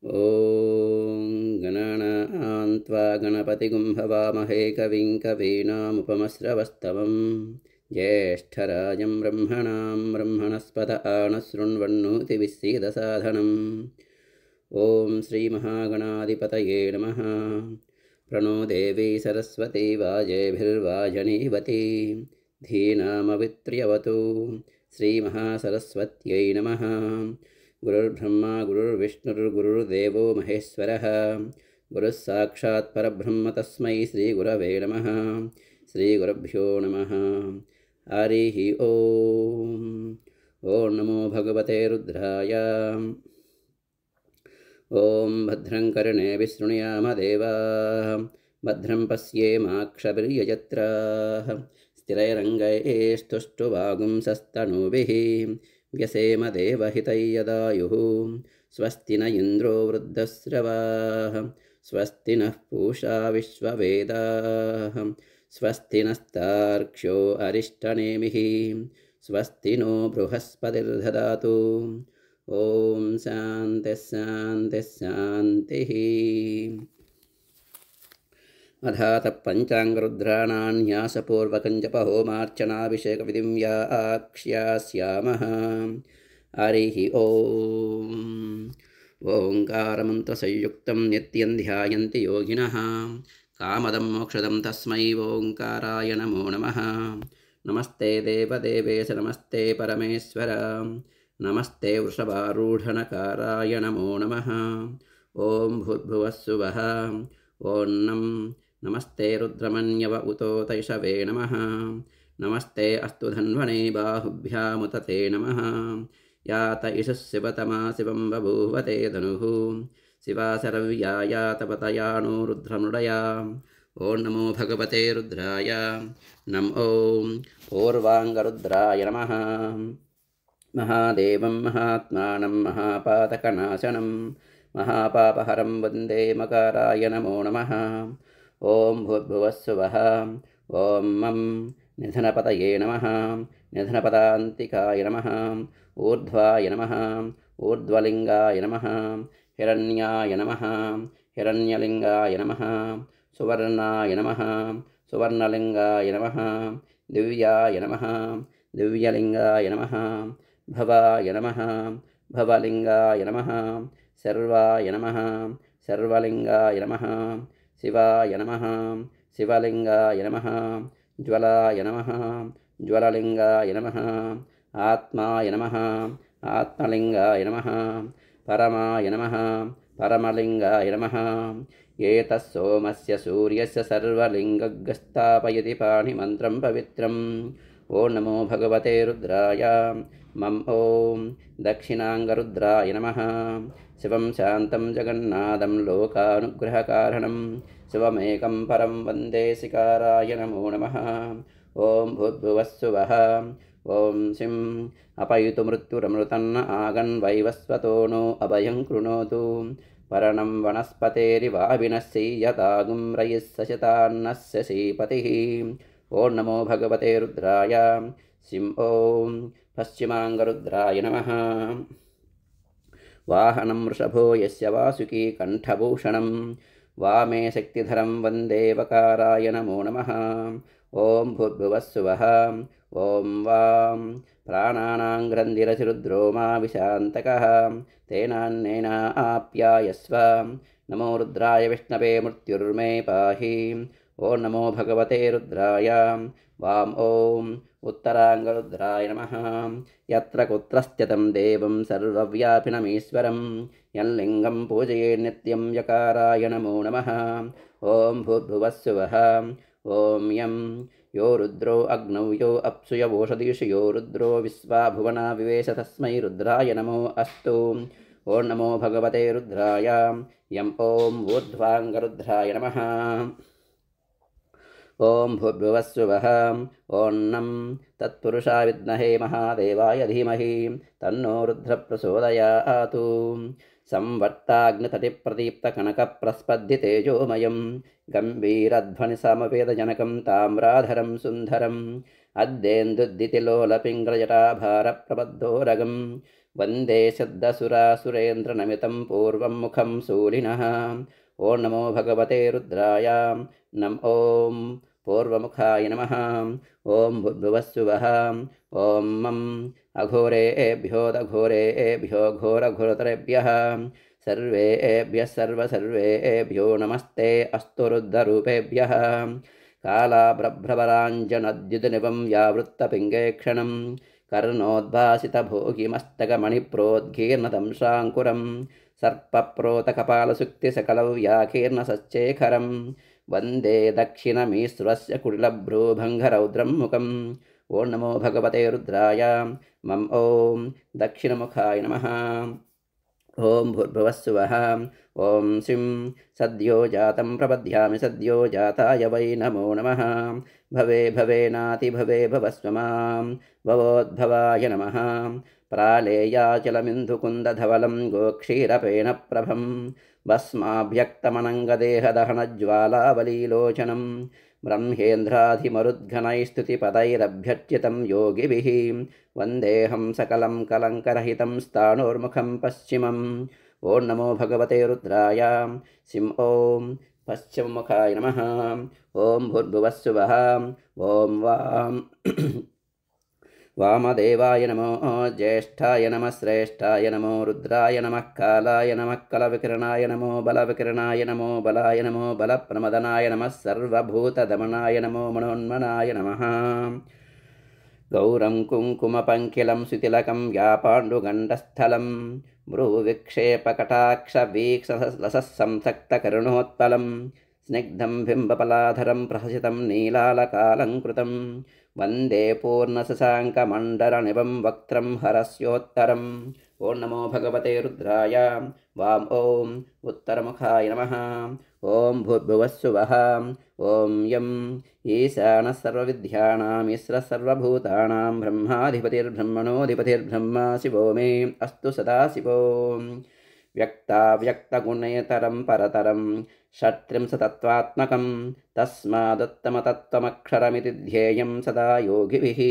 ॐ गणानां त्वा गणपतिगुं हवामहे कविं कवीनामुपमस्रवस्तमं ज्येष्ठराजं ब्रह्मणां ब्रह्मणस्पत आनशृण्वन्नोतिविसीदसाधनम् ॐ श्रीमहागणाधिपतये नमः। प्रणो देवी सरस्वती वाजेभिर्वाजनीवती धीनामवित्र्यवतु। श्रीमहासरस्वत्यै नमः। गुरुर्ब्रह्मा गुरुर्विष्णुर्गुरुर्देवो महेश्वरः गुरुः साक्षात् परब्रह्म तस्मै श्रीगुरवे नमः। श्रीगुरुभ्यो नमः। हरिः ॐ। ॐ नमो भगवते रुद्राय। ॐ भद्रं कर्णेभिः शृणुयाम देवाः भद्रं पश्येमाक्षभिर्यजत्राः स्थिरैरङ्गैस्तुष्टुवागुंसस्तनूभिः व्यसेम देवहितैयदायुः। स्वस्ति न इन्द्रो वृद्धस्रवाः स्वस्ति नः पूषा विश्ववेदाः स्वस्ति नस्तार्क्ष्यो अरिष्टनेमिः स्वस्ति नो बृहस्पतिर्दधातु। ॐ शान्तिः शान्तिः शान्तिः। अधात पञ्चाङ्गरुद्राणान्यासपूर्वकं जपहोमार्चनाभिषेकविधिं या आक्ष्यास्यामः। हरिः ॐ। ओङ्कारमन्त्रसंयुक्तं नित्यं ध्यायन्ति योगिनः कामदं मोक्षदं तस्मै ओङ्काराय नमो नमः। नमस्ते देवदेवेश नमस्ते परमेश्वर नमस्ते वृषभारूढनकाराय नमो नमः। ॐ भूर्भुवः सुवः ॐ नमस्ते रुद्रमन्यव उतो तैषवे नमः। नमस्ते अस्तु धन्वने बाहुभ्यामुत ते नमः। यात इषः शिवतमा शिवं बभूवते धनुः शिवा शरव्या यातपतयानो रुद्रमृडया। ॐ नमो भगवते रुद्राय। नमो पूर्वाङ्गरुद्राय नमः। महादेवं महात्मानं महापातकनाशनं महापापहरं वन्दे मकाराय नमो नमः। ॐ भूर्भुवः सुवः ॐ निधनपतये नमः। निधनपदान्तिकाय नमः। ऊर्ध्वाय नमः। ऊर्ध्वलिङ्गाय नमः। हिरण्याय नमः। हिरण्यलिङ्गाय नमः। सुवर्णाय नमः। सुवर्णलिङ्गाय नमः। दिव्याय नमः। दिव्यलिङ्गाय नमः। भवाय नमः। भवलिङ्गाय नमः। सर्वाय नमः। सर्वलिङ्गाय नमः। शिवाय नमः। शिवलिङ्गाय नमः। ज्वलाय नमः। ज्वललिङ्गाय नमः। आत्माय नमः। आत्मलिङ्गाय नमः। परमाय नमः। परमलिङ्गाय नमः। एतत् सोमस्य सूर्यस्य सर्वलिङ्गस्थापयति पाणिमन्त्रं पवित्रम्। ॐ नमो भगवते रुद्राय। मम ॐ दक्षिणाङ्गरुद्राय नमः। शिवं शान्तं जगन्नाथं लोकानुग्रहकारणं शिवमेकं परं वन्दे शिकाराय नमो नमः। ॐ भूर्भुवः सुवः ॐ सिं अपयुतु मृत्युरमृतन्न आगन् वैवस्वतो नो अभयं कृणोतु। परणं वनस्पतेरिवाविनस्य यतागुं रयिः सशतान्नस्य श्रीपतिः। ॐ नमो भगवते रुद्राय। सिं ॐ पश्चिमाङ्गरुद्राय नमः। वाहनं वृषभो यस्य वासुकी कण्ठभूषणं वामे शक्तिधरं वन्दे वकाराय नमो नमः। ॐ भूर्भुवः सुवः ॐ वां प्राणानां ग्रन्थिरतिरुद्रो मा विशान्तकः तेनान्नेन आप्यायस्व। नमो रुद्राय विष्णवे मृत्युर्मे पाहि। ॐ नमो भगवते रुद्राय। वां ॐ उत्तराङ्गरुद्राय नमः। यत्र कुत्रस्त्यतं देवं सर्वव्यापिनमीश्वरं यल्लिङ्गं पूजये नित्यं यकाराय नमो नमः। ॐ भूर्भुवः सुवः ॐ यो रुद्रो अग्नौ यो अप्सु यवोषधीषु यो रुद्रो विश्वा भुवना विवेश तस्मै रुद्राय नमो अस्तु। ॐ नमो भगवते रुद्राय। यं ॐ ऊर्ध्वाङ्गरुद्राय नमः। ॐ भूर्भुवः सुवः ॐ तत्पुरुषाय विद्महे महादेवाय धीमहि तन्नो रुद्रः प्रचोदयात्। संवर्ताग्नितटिप्रदीप्तकनकप्रस्पद्धितेजोमयं गम्भीरध्वनिसमवेदजनकं ताम्राधरं सुन्दरम् अद्देन्दुद्दितिलोलपिङ्गलजटाभारप्रबद्धोरगं वन्दे शब्दसुरासुरेन्द्रनमितं पूर्वं मुखं शूलिनः ॐ नमो भगवते रुद्राय ॐ पूर्वमुखाय नमः ॐ भूर्भुवस्सुवः ॐ मम अघोरेभ्यो दघोरेभ्यो घोरघोरतरेभ्यः सर्वेभ्यः सर्वेभ्यो नमस्ते अस्तु रुद्ररूपेभ्यः कालाभ्रभ्रवराञ्जनद्युतिनिवं व्यावृत्तपिङ्गेक्षणं कर्णोद्भासितभोगिमस्तकमणिप्रोद्गीर्णदंशाङ्कुरं सर्पप्रोतकपालसुक्तिसकलव्याकीर्णसच्चेखरं वन्दे दक्षिणमीश्वरस्य कुटिलभ्रूभङ्गरौद्रं मुखम् ॐ नमो भगवते रुद्राय ॐ दक्षिणमुखाय नमः ॐ भूर्भुवस्सुवः ॐ श्रीं सद्यो जातं प्रपद्यामि सद्यो जाताय वै नमो नमः भवे भवेनातिभवे भवस्व मां भवोद्भवाय नमः प्रालेयाचलमिन्दुकुन्दधवलं गोक्षीरपेणप्रभं भस्माभ्यक्तमनङ्गदेहदहनज्वालावलीलोचनं ब्रह्मेन्द्राधिमरुद्घनैस्तुतिपदैरभ्यर्चितं योगिभिः वन्देऽहं सकलं कलङ्करहितं स्थाणोर्मुखं पश्चिमम् ॐ नमो भगवते रुद्राय ॐ पश्चिममुखाय नमः ॐ भूर्भुवस्सुवः ॐ वामदेवाय नमो ज्येष्ठाय नमः श्रेष्ठाय नमो रुद्राय नमः कालाय नमः कलविकिरणाय नमो बलविकिरणाय नमो बलाय नमो बलप्रमदनाय नमः सर्वभूतदमनाय नमो मनोन्मनाय नमः गौरं कुङ्कुमपङ्किलं सुतिलकं व्यापाण्डुगण्डस्थलं भ्रूविक्षेपकटाक्षवीक्षलसत्संसक्तकरुणोत्पलं स्निग्धं बिम्बपलाधरं प्रहसितं नीलालकालङ्कृतं वन्दे पूर्णशशाङ्कमण्डलनिभं वक्त्रं हरस्योत्तरम् ॐ नमो भगवते रुद्राय वां ॐ उत्तरमुखाय नमः ॐ भूर्भुवस्सुवः ॐ यं ईशानः सर्वविद्यानाम् ईश्वरः सर्वभूतानां ब्रह्माधिपतिर्ब्रह्मणोऽधिपतिर्ब्रह्मा शिवो मे अस्तु सदाशिवो व्यक्ताव्यक्तगुणेतरं परतरं षट्त्रिंशतत्त्वात्मकं तस्मादुत्तमतत्त्वमक्षरमिति ध्येयं सदा योगिभिः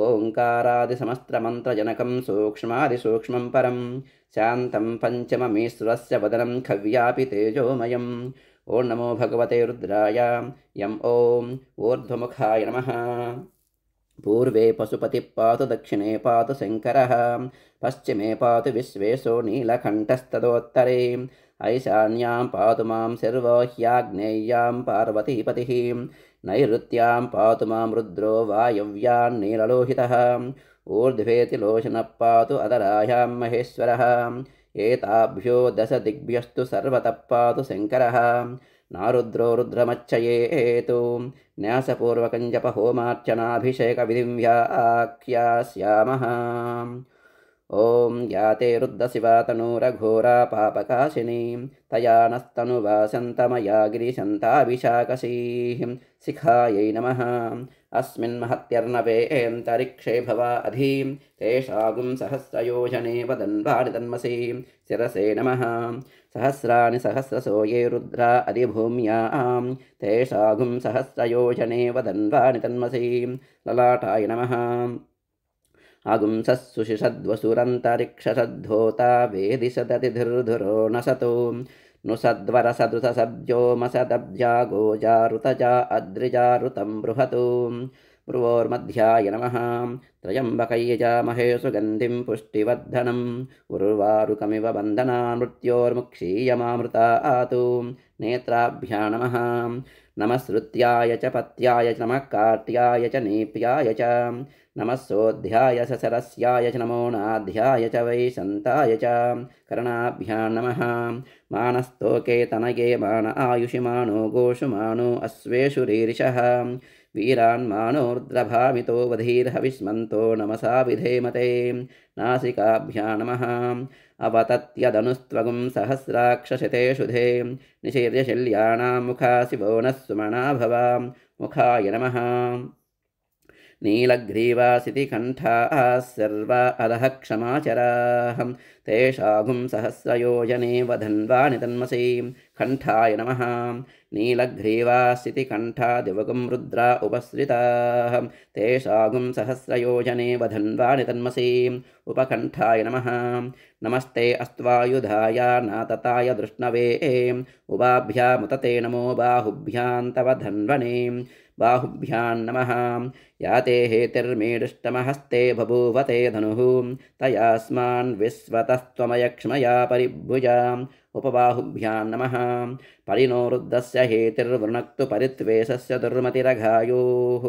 ओङ्कारादिसमस्त्रमन्त्रजनकं सूक्ष्मादिसूक्ष्मं परं शान्तं पञ्चममीश्वरस्य वदनं खव्यापि तेजोमयम् ॐ नमो भगवते रुद्राय ॐ ऊर्ध्वमुखाय नमः पूर्वे पशुपतिः पातु दक्षिणे पातु शङ्करः पश्चिमे पातु विश्वेशो नीलकण्ठस्तदोत्तरे ऐशान्यां पातु मां सर्वो ह्याग्नेय्यां पार्वतीपतिः नैऋत्यां पातु मां रुद्रो वायव्यान्नीललोहितः ऊर्ध्वेति लोचनः पातु अधरायां महेश्वरः एताभ्यो दशदिग्भ्यस्तु सर्वतः पातु शङ्करः नारुद्रो रुद्रमच्चयेतु न्यासपूर्वकं जपहोमार्चनाभिषेकविधिं व्याख्यास्यामः ॐ याते रुद्रशिवा तनूरघोरा पापकाशिनी तया नस्तनुवासन्तमया गिरिशन्ताभिशाकशीः शिखायै नमः अस्मिन् महत्यर्णवेऽन्तरिक्षे भवा अधिं तेषागुं सहस्रयोजने वदन्वानि तन्मसि शिरसे नमः सहस्राणि सहस्रशो ये रुद्रा अधिभूम्यां तेषागुं सहस्रयोजने वदन्वानि तन्मसि ललाटाय नमः आगुंसस्सुषिषद्वसुरन्तरिक्षसद्धोता वेदिशदतिधिर्धुरो नसतो नुसद्वरसदृशसब्जोमसदब्जागोजारुतजा अद्रिजारुतं बृहतो भ्रुवोर्मध्याय नमः त्र्यम्बकयजामहे सुगन्धिं पुष्टिवर्धनम् उर्वारुकमिव बन्धना मृत्योर्मुक्षीयमामृतातु नेत्राभ्या नमः नमः श्रुत्याय च पत्याय च नमः काट्याय च नीप्याय च नमः सोऽध्याय च सरस्याय च नमो नाध्याय च वैशन्ताय च कर्णाभ्यां नमः मानस्तोके तनये मान आयुषिमानो गोषुमानो अश्वेषु रीरिषः वीरान्मानो रुद्रभामितो वधीर्हविष्मन्तो नमसा विधेमते नासिकाभ्यां नमः अवतत्यदनुस्त्वगुं सहस्राक्षशतेषुधे निशीर्यशल्याणां मुखा शिवो नः सुमना भवा मुखाय नमः नीलग्रीवासितिकण्ठाः सर्वा अधः क्षमाचराः तेषागुं सहस्रयोजने वधन्वानि तन्मसि कण्ठाय नमः नीलग्रीवास्थितिकण्ठा दिवगुं रुद्रा उपसृताः तेषागुं सहस्रयोजने वधन्वानि तन्मसि उपकण्ठाय नमः नमस्ते अस्त्वायुधाय नातताय दृष्णवे उभाभ्यामुतते नमो बाहुभ्यां तव धन्वने बाहुभ्यां नमः याते हेतिर्मेडुष्टमहस्ते बभूवते धनुः तयास्मान् विश्वतस्त्वमयक्ष्मया परिभुजाम् उपबाहुभ्यां नमः परिणो रुद्रस्य हेतिर्वृणक्तु परित्वेषस्य दुर्मतिरघायोः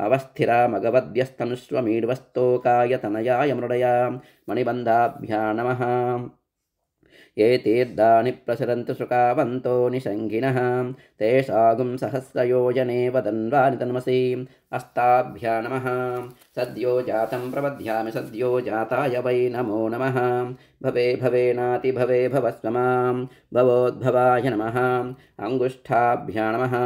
अवस्थिरामगवद्यस्तनुष्वमीड्वस्तोकाय तनयाय मृडया मणिबन्धाभ्यां नमः ये तीर्दानि प्रसरन्तु शुकावन्तो निषङ्गिनः तेषागुं सहस्रयोजने वदन्वानि तन्मसि अस्ताभ्या नमः सद्यो जातं प्रबध्यामि सद्यो जाताय वै नमो नमः भवे भवेनाति भवे भवस्व मां भवोद्भवाय नमः अङ्गुष्ठाभ्या नमः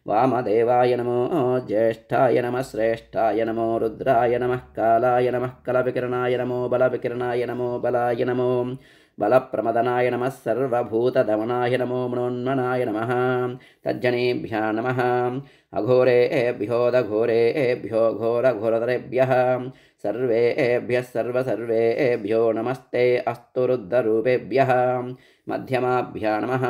वामदेवाय नमो ज्येष्ठाय नमः श्रेष्ठाय नमो रुद्राय नमः कालाय नमः कलविकिरणाय नमो बलविकिरणाय नमो बलाय नमो बलप्रमदनाय नमः सर्वभूतदमनाय नमो मृण्मनाय नमः तज्जनेभ्यः नमः अघोरेभ्योदघोरेभ्यो घोरघोरतरेभ्यः सर्वेभ्यः सर्वेभ्यो नमस्ते अस्तु रुद्ररूपेभ्यः मध्यमाभ्यः नमः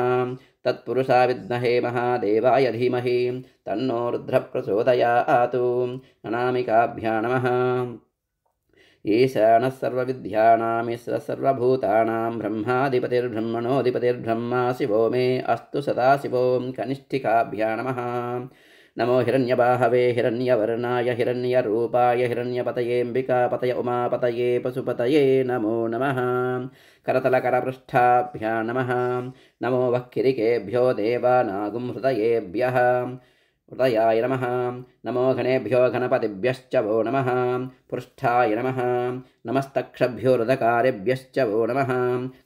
तत्पुरुषा विद्महे महादेवाय धीमहि तन्नो रुद्रप्रचोदयात् अनामिकाभ्यः नमः ईशानः सर्वविद्यानामीश्वरः सर्वभूतानां ब्रह्माधिपतिर्ब्रह्मणोऽधिपतिर्ब्रह्मा शिवो मे अस्तु सदाशिवो कनिष्ठिकाभ्या नमः नमो हिरण्यबाहवे हिरण्यवर्णाय हिरण्यरूपाय हिरण्यपतयेऽम्बिकापतय उमापतये पशुपतये नमो नमः करतलकरपृष्ठाभ्या नमः नमो वक्किरिकेभ्यो देवानागुं हृदयेभ्यः हृदयाय नमः नमो घनेभ्यो घनपतिभ्यश्च वो नमः पृष्ठाय नमः नमस्तक्षभ्यो हृदकारेभ्यश्च वो नमः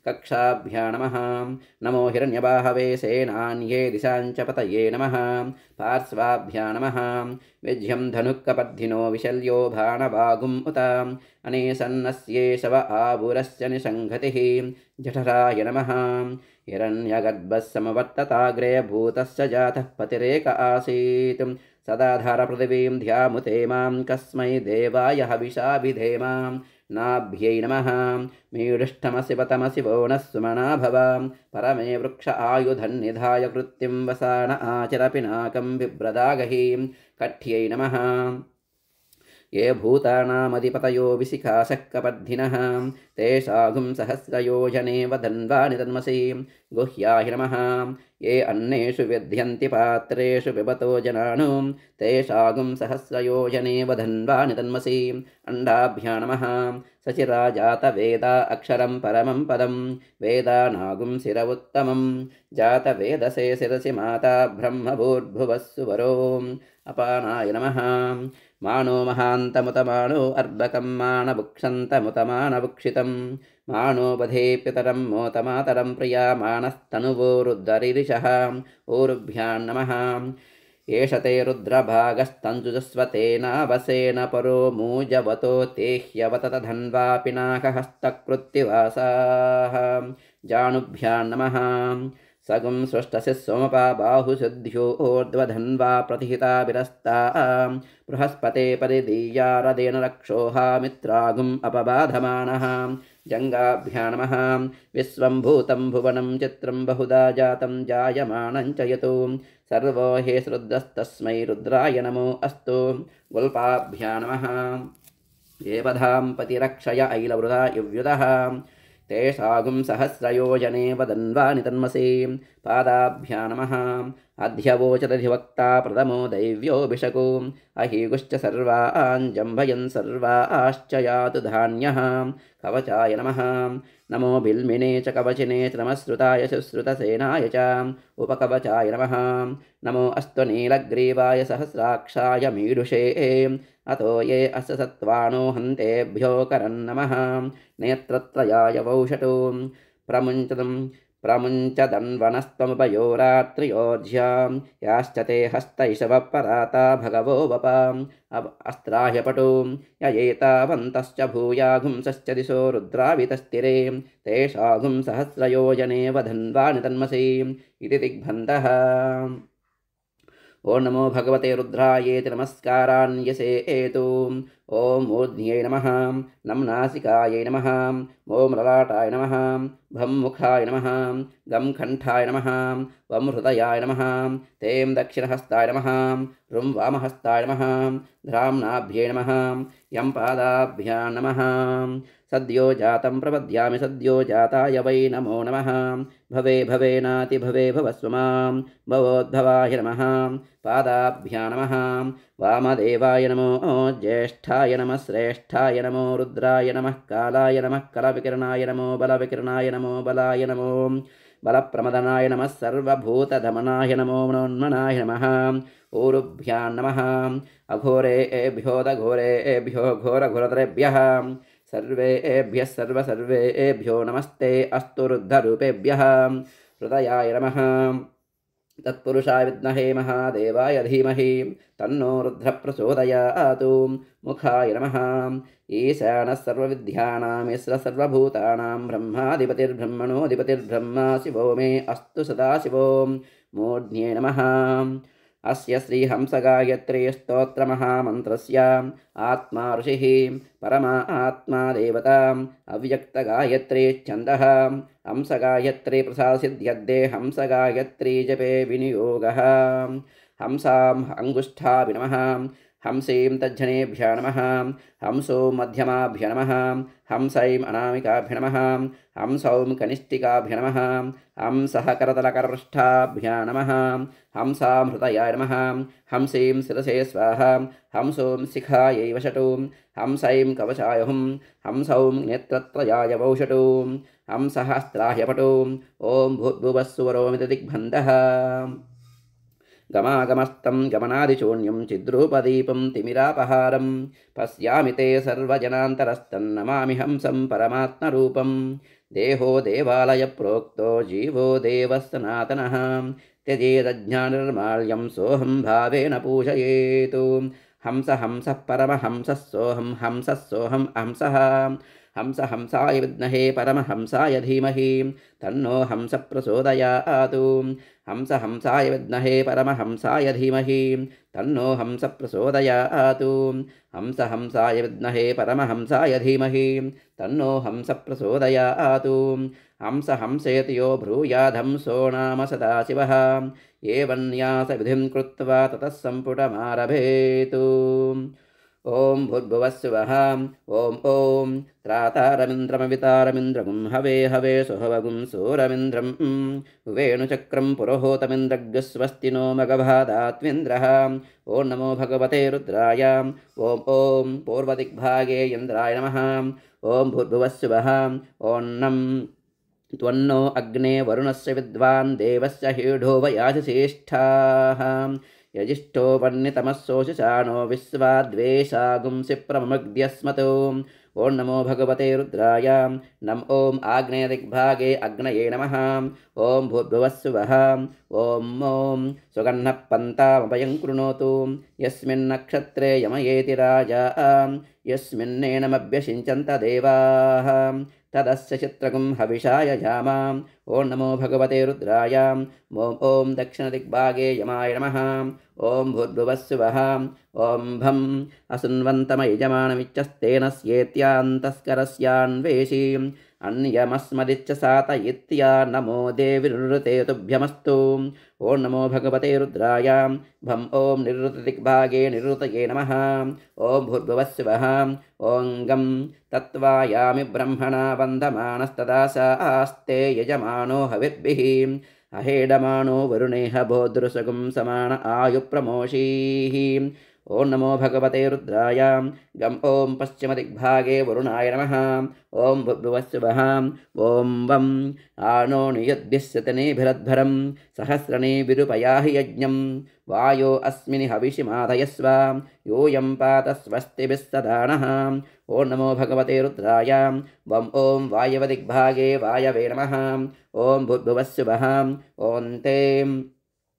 कक्षाभ्या नमः नमो हिरण्यबाहवे सेनान्ये दिशाञ्च पतये नमः पार्श्वाभ्या नमः विज्यं धनुक्कपर्धिनो विशल्यो भाणवागुम् उत अनेसन्नस्ये शव आबुरस्य निषङ्घतिः जठराय नमः हिरण्यगर्भः समवर्तताग्रे भूतस्य जातः पतिरेक आसीत् सदाधार पृथिवीं ध्यामुते मां कस्मै देवाय हविषा विधेमां नाभ्यै नमः मीढुष्टमसि वतमसि वो नः सुमना भव परमे वृक्ष आयुधन्निधाय कृत्तिं वसान आचर पिनाकं बिभ्रदागहीं कठ्यै नमः ये भूतानामधिपतयो विशिखाशक्कपर्धिनः तेषागुं सहस्रयोजने वदन्वानि तन्मसि गुह्याहि नमः ये अन्नेषु विद्यन्ति पात्रेषु पिबतो जनानो तेषागुं सहस्रयोजने वदन्वानि तन्मसि अण्डाभ्या नमः सचिराजातवेदा अक्षरं परमं पदं वेदानागुं शिर उत्तमं जातवेदसे शिरसि माता ब्रह्मभूर्भुवः सुवरो अपानाय नमः मानो महान्तमुतमानो अर्भकं मानभुक्षन्तमुतमानभुक्षितं मानो बधे पितरं मोतमातरं प्रिया मानस्तनुवो रुद्ररिरिषः ऊरुभ्यां नमः एष ते रुद्रभागस्तञ्जुजस्वतेनावसेन परो मूजवतो ते ह्यवतत धन्वा पिनाकहस्तकृत्तिवासाः जानुभ्यां नमः सगुं सृष्टसि सोमपा बाहुशुद्ध्यो ऊर्ध्वधन्वा प्रतिहिता विरस्ता बृहस्पते परिदीयारदेन रक्षोहा मित्रागुम् अपबाधमानः जङ्गाभ्या नमः विश्वं भूतं भुवनं चित्रं बहुधा जातं जायमानं च यतो सर्वो हे रुद्रस्तस्मै रुद्राय नमो अस्तु गुल्पाभ्या नमः देवधां पतिरक्षय ऐलवृधा युव्युधः तेषागुं सहस्रयोजने वदन्वानि तन्मसि पादाभ्या नमः अध्यवोचदधिवक्ता प्रथमो दैव्योऽभिषको अहीगुश्च सर्वान् जम्भयन् सर्वाश्च यातु धान्यः कवचाय नमः नमो बिल्मिने च कवचिने च नमस्रुताय शुश्रुतसेनाय च उपकवचाय नमः नमो अस्तु नीलग्रीवाय सहस्राक्षाय मीडुषे अतो ये अस्य सत्त्वानो हन्तेभ्यो करन्नमः नेत्रत्रयाय वौषटो प्रमुञ्चदन्वनस्त्वमुपयोरात्रियोज्यां याश्च ते हस्तैषवपराता भगवो वपाम् अस्त्राह्यपटुं ययेतावन्तश्च भूयाघुंसश्च दिशो रुद्रावितस्तिरे तेषाघुं सहस्रयोजने वधन्वानि तन्मसीम् इति दिग्बन्धः। ओं नमो भगवते रुद्रायेति नमस्कारान्यसे एतु। ओं मूर्ध्न्यै नमः, नं नासिकायै नमः, ओं ललाटाय नमः, भं मुखाय नमः, गं कण्ठाय नमः, वं हृदयाय नमः, तें दक्षिणहस्ताय नमः, रुं वामहस्ताय नमः, ध्राम्नाभ्ये नमः, यं पादाभ्यां नमः। सद्यो जातं प्रपद्यामि सद्यो जाताय वै नमो नमः। भवे भवेनाति भवे भवस्व मां भवोद्भवाय नमः। पादाभ्यां नमः, वामदेवाय नमो ज्येष्ठाय नमः, श्रेष्ठाय नमो रुद्राय नमः, कालाय नमः, कलविकिरणाय नमो, बलविकिरणाय नमो, बलाय नमो, बलप्रमदनाय नमः, सर्वभूतदमनाय नमो, मनोन्मनाय नमः। ऊरुभ्यां नमः, अघोरेभ्यो दघोरेभ्यो घोरघोरतरेभ्यः सर्वेभ्यः सर्वेभ्यो नमस्ते अस्तु रुद्धरूपेभ्यः। हृदयाय नमः, तत्पुरुषाय विद्महे महादेवाय धीमहि तन्नो रुद्रः प्रचोदयातु। मुखाय नमः, ईशानः सर्वविद्यानां ईश्वरः सर्वभूतानां ब्रह्माधिपतिर्ब्रह्मणोऽधिपतिर्ब्रह्मा शिवो मे अस्तु सदाशिवो। मूर्ध्न्ये नमः, अस्य श्रीहंसगायत्री स्तोत्रमहामन्त्रस्य आत्मा ऋषिः परमा आत्मा देवता अव्यक्तगायत्री छन्दः हंसगायत्री प्रसादसिद्ध्यद्दे हंसगायत्री जपे विनियोगः। हंसां अङ्गुष्ठाभि नमः, हंसीं तज्जनेभ्यः नमः, हंसो मध्यमाभ्य नमः, हंसैं अनामिकाभ्य नमः, हंसौं कनिष्ठिकाभ्य नमः, हंसः करतलकरपृष्ठाभ्यः नमः, हंसां हृदयाय नमः, हंसीं शिरसे स्वाहा, हंसों शिखायै वषटुं, हंसैं कवचाय हुं, हंसौं नेत्रत्रयाय वौषटुं, हंसः स्त्राह्यपटुं। ॐ भूर्भुवस्सुवरोमिति दिग्बन्धः। गमागमस्तं गमनादिशून्यं चिद्रूपदीपं तिमिरापहारं पश्यामि ते सर्वजनान्तरस्तन्नमामि हंसं परमात्मरूपं। देहो देवालयप्रोक्तो जीवो देवः सनातनः त्यजेदज्ञाननिर्माल्यं सोऽहं भावेन पूजयेतु। हंस हंसः परमहंसः सोऽहं हंसः सोऽहं हंसः। हंस हंसाय विद्महे परमहंसाय धीमहि तन्नो हंस प्रचोदयातु। हंस हंसाय विद्महे परमहंसाय धीमहि तन्नो हंस प्रचोदयातु। हंस हंसाय विद्महे परमहंसाय धीमहि तन्नो हंस प्रचोदयातु। हंस हंसेति यो ब्रूयादहंसो नाम सदाशिवः एवं न्यासविधिं कृत्वा ततः सम्पुटमारभेतु। ओं भूर्भुवस्सुवः ओं ॐ त्रातारमिन्द्रमवितारमिन्द्रगुं हवे हवे सुहवगुं सूरमिन्द्रं वेणुचक्रं पुरोहोतमिन्द्रग्स्वस्ति नो मघभादात्विन्द्रः। ॐ नमो भगवते रुद्राय। ॐ पूर्वदिग्भागे इन्द्राय नमः। ॐ भूर्भुवस्सुवः ॐ नं त्वन्नो अग्ने वरुणस्य विद्वान् देवस्य हीढो वयाशिश्रेष्ठाः यजिष्ठो वर्णितमस्सोषिषाणो विश्वाद्वेषागुंसि प्रमग्ध्यस्मतो। ॐ नमो भगवते रुद्राय। नम ॐ आग्नेयदिग्भागे अग्नये नमः। ॐ भूर्भुवस्सुवः ॐ सुगन्नः पन्तामभयं कृणोतु यस्मिन्नक्षत्रे यमयेति राजा यस्मिन्नेनमभ्यषिञ्चन्त देवाः तदस्य चित्रगुं हविषाय जामां। ॐ नमो भगवते रुद्राय। ॐ दक्षिणदिग्भागे यमाय नमः। ॐ भूर्भुवस्सुवः ॐ भं असुन्वन्तमयजमानमिच्छस्तेन स्येत्यान्तस्करस्यान्वेषीम् अन्यमस्मदिच्च सातयित्या नमो देवि निवृते तुभ्यमस्तु। ॐ नमो भगवते रुद्राय। भं ॐ निवृतदिग्भागे निवृतये नमः। ॐ भूर्भुवस्सुवः ॐ गं तत्त्वायामि ब्रह्मणा वन्दमानस्तदा स आस्ते यजमानो हविर्भिः अहेडमानो वरुणेह भोदृशगुं समान आयुप्रमोषीः। ఓం నమో భగవతే రుద్రాయ గం ఓం పశ్చిమదిగ్భాగే వరుణాయ నమః ఓం భుర్భువస్సువః ఓం వం ఆనో నియద్భిస్సతనేభిరద్భరం సహస్రణీభిరుపయాహి యజ్ఞం వాయో అస్మిని హవిషిమాదయస్వ యూయం పాత స్వస్తిభిः సదా నః ఓం నమో భగవతే రుద్రాయ వం ఓం వాయవదిగ్భాగే వాయవే నమః ఓం భుర్భువస్సువః ఓం తే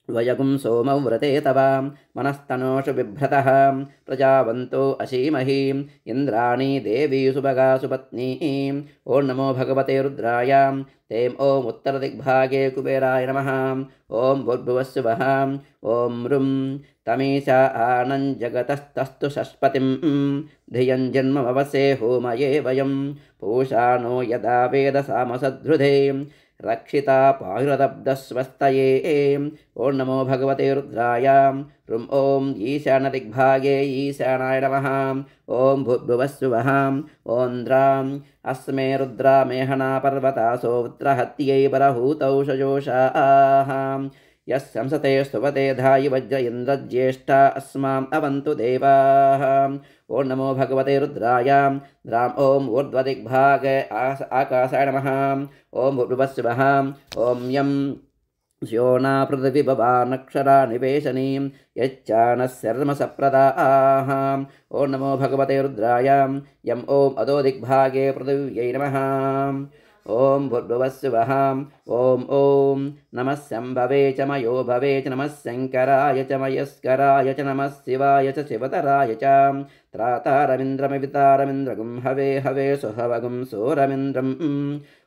వయగుం సోమవ్రతే తవ మనస్తనోషు బిభ్రతః ప్రజావంతో అసీమహి ఇంద్రాణి దేవీ సుభగా సుపత్నీ ఓం నమో భగవతే రుద్రాయ తేం ఓం ఉత్తరదిగ్భాగే కుబేరాయ నమః ఓం భుర్భువస్సువః ఓం రుం తమీశ ఆనంజగతస్తస్తు షష్పతిం ధియం జన్మమవసే హోమయే వయం పూషాణో యదా వేదసామసద్ధృధే రక్షితా పాయురదబ్ధస్వస్తయే ఓం నమో భగవతే రుద్రాయ రుం ఓం ఈశానదిగ్భాగే ఈశానాయ నమః ఓం భుర్భువస్సువః ఓం ద్రాం అస్మే రుద్రామేహనా పర్వతాసో వృత్రహత్యై బరహూతౌషజోషాః యస్సంసతే స్తువతే ధాయి వజ్ర ఇంద్రజ్యేష్ఠా అస్మాం అవంతు దేవాః ఓం నమో భగవతే రుద్రాయ ద్రాం ఓం ఊర్ధ్వదిగ్భాగ ఆకాశాయ నమః ఓం భుర్భువస్సువః ఓం యం శ్యోనా పృథివీభవా నక్షరా నివేశనీం యచ్చానః శర్మసప్రదాః ఓం నమో భగవతే రుద్రాయ యం ఓం అధోదిగ్భాగే పృథివ్యై నమః ఓం భుర్భువస్సువః ఓం ఓం నమః శంభవే చ మయో భవే చ నమః శంకరాయ చ మయస్కరాయ చ నమః శివాయ చ శివతరాయ చ త్రాతారమింద్రమివితారమింద్రగుం హవే హవే సుహవగుం సోరమింద్రం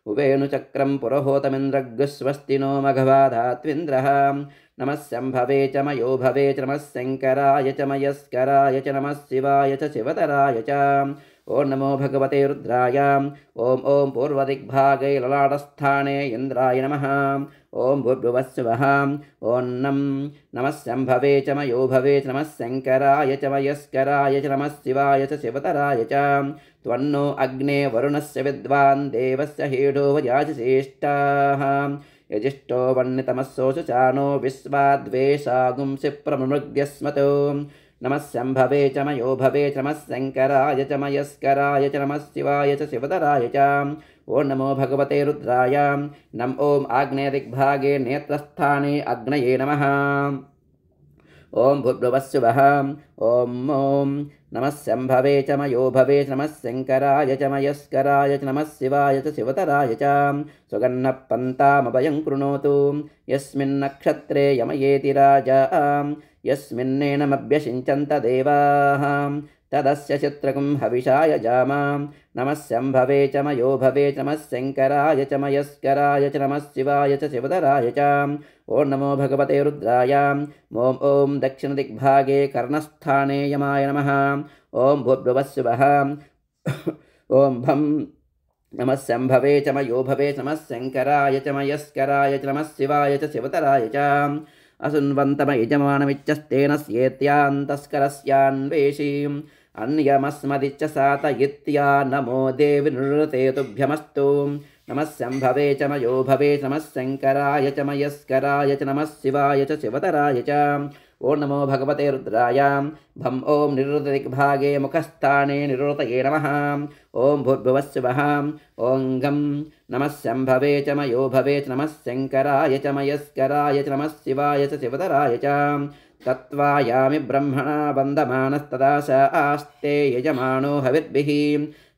ఉవేణుచక్రం పురోహోతమింద్రగ్స్వస్తి నో మఘవాధాత్వింద్రః నమః శంభవే చ మయో భవే చ నమః శంకరాయ చ మయస్కరాయ చ నమః శివాయ చ శివతరాయ చ ఓం నమో భగవతే రుద్రాయ ఓం ఓం పూర్వదిగ్భాగే లలాటస్థానే ఇంద్రాయ నమః ఓం భుర్భువస్సువః ఓం నమః శంభవే చ మయో భవే చ నమః శంకరాయ చ మయస్కరాయ చ నమః శివాయ చ శివతరాయ చ త్వన్నో అగ్నే వరుణస్య విద్వాన్ దేవస్య హేడో వయాచిశేష్టాః యజిష్టో వన్నితమస్సోషు చానో విశ్వాద్వేషాగుంసి ప్రమృగ్యస్మతో నమః శంభవే చ మయో భవే చ నమః శంకరాయ చ మయస్కరాయ చ నమః శివాయ చ శివతరాయ చ ఓం నమో భగవతే రుద్రాయ నం ఓం ఆగ్నేయదిగ్భాగే నేత్రస్థానే అగ్నయే నమః ఓం భుర్భువస్సువః ఓం ఓం నమః శంభవే చ మయో భవే చ నమః శంకరాయ చ మయస్కరాయ చ నమః శివాయ చ శివతరాయ చ సుగన్నః పంతామభయం కృణోతు యస్మిన్నక్షత్రే యమయేతి రాజా యస్మిన్నేనమభ్యషించంత దేవాః తదస్య చిత్రకం హవిషాయ జామా నమః శంభవే చ మయో భవే చ నమః శంకరాయ చ మయస్కరాయ చ నమః శివాయ చ శివతరాయ చ ఓం నమో భగవతే రుద్రాయ ఓం ఓం దక్షిణదిగ్భాగే కర్ణస్థానే యమాయ నమః ఓం భుర్భువస్సువః ఓం భం నమః శంభవే చ మయో భవే చ నమః శంకరాయ చ మయస్కరాయ చ నమః శివాయ చ శివతరాయ చ అసున్వంతమయజమానమిచ్చస్తేన స్యేత్యాంతస్కరస్యాన్వేషీం అన్యమస్మదిచ్చ సాతయిత్యా నమో దేవి నృతే తుభ్యమస్తు నమః శంభవే చ మయో భవే చ నమః శంకరాయ చ మయస్కరాయ చ నమః శివాయ చ శివతరాయ చ ఓం నమో భగవతే రుద్రాయ భం ఓం నిరుతదిగ్భాగే ముఖస్థానే నిరుతయే నమః ఓం భుర్భువస్సువః ఓం గం నమః శంభవే చ మయో భవే చ నమః శంకరాయ చ మయస్కరాయ చ నమః శివాయ చ శివతరాయ చ తత్వాయామి బ్రహ్మణా వందమానస్తదా స ఆస్తే యజమానో హవిర్భిః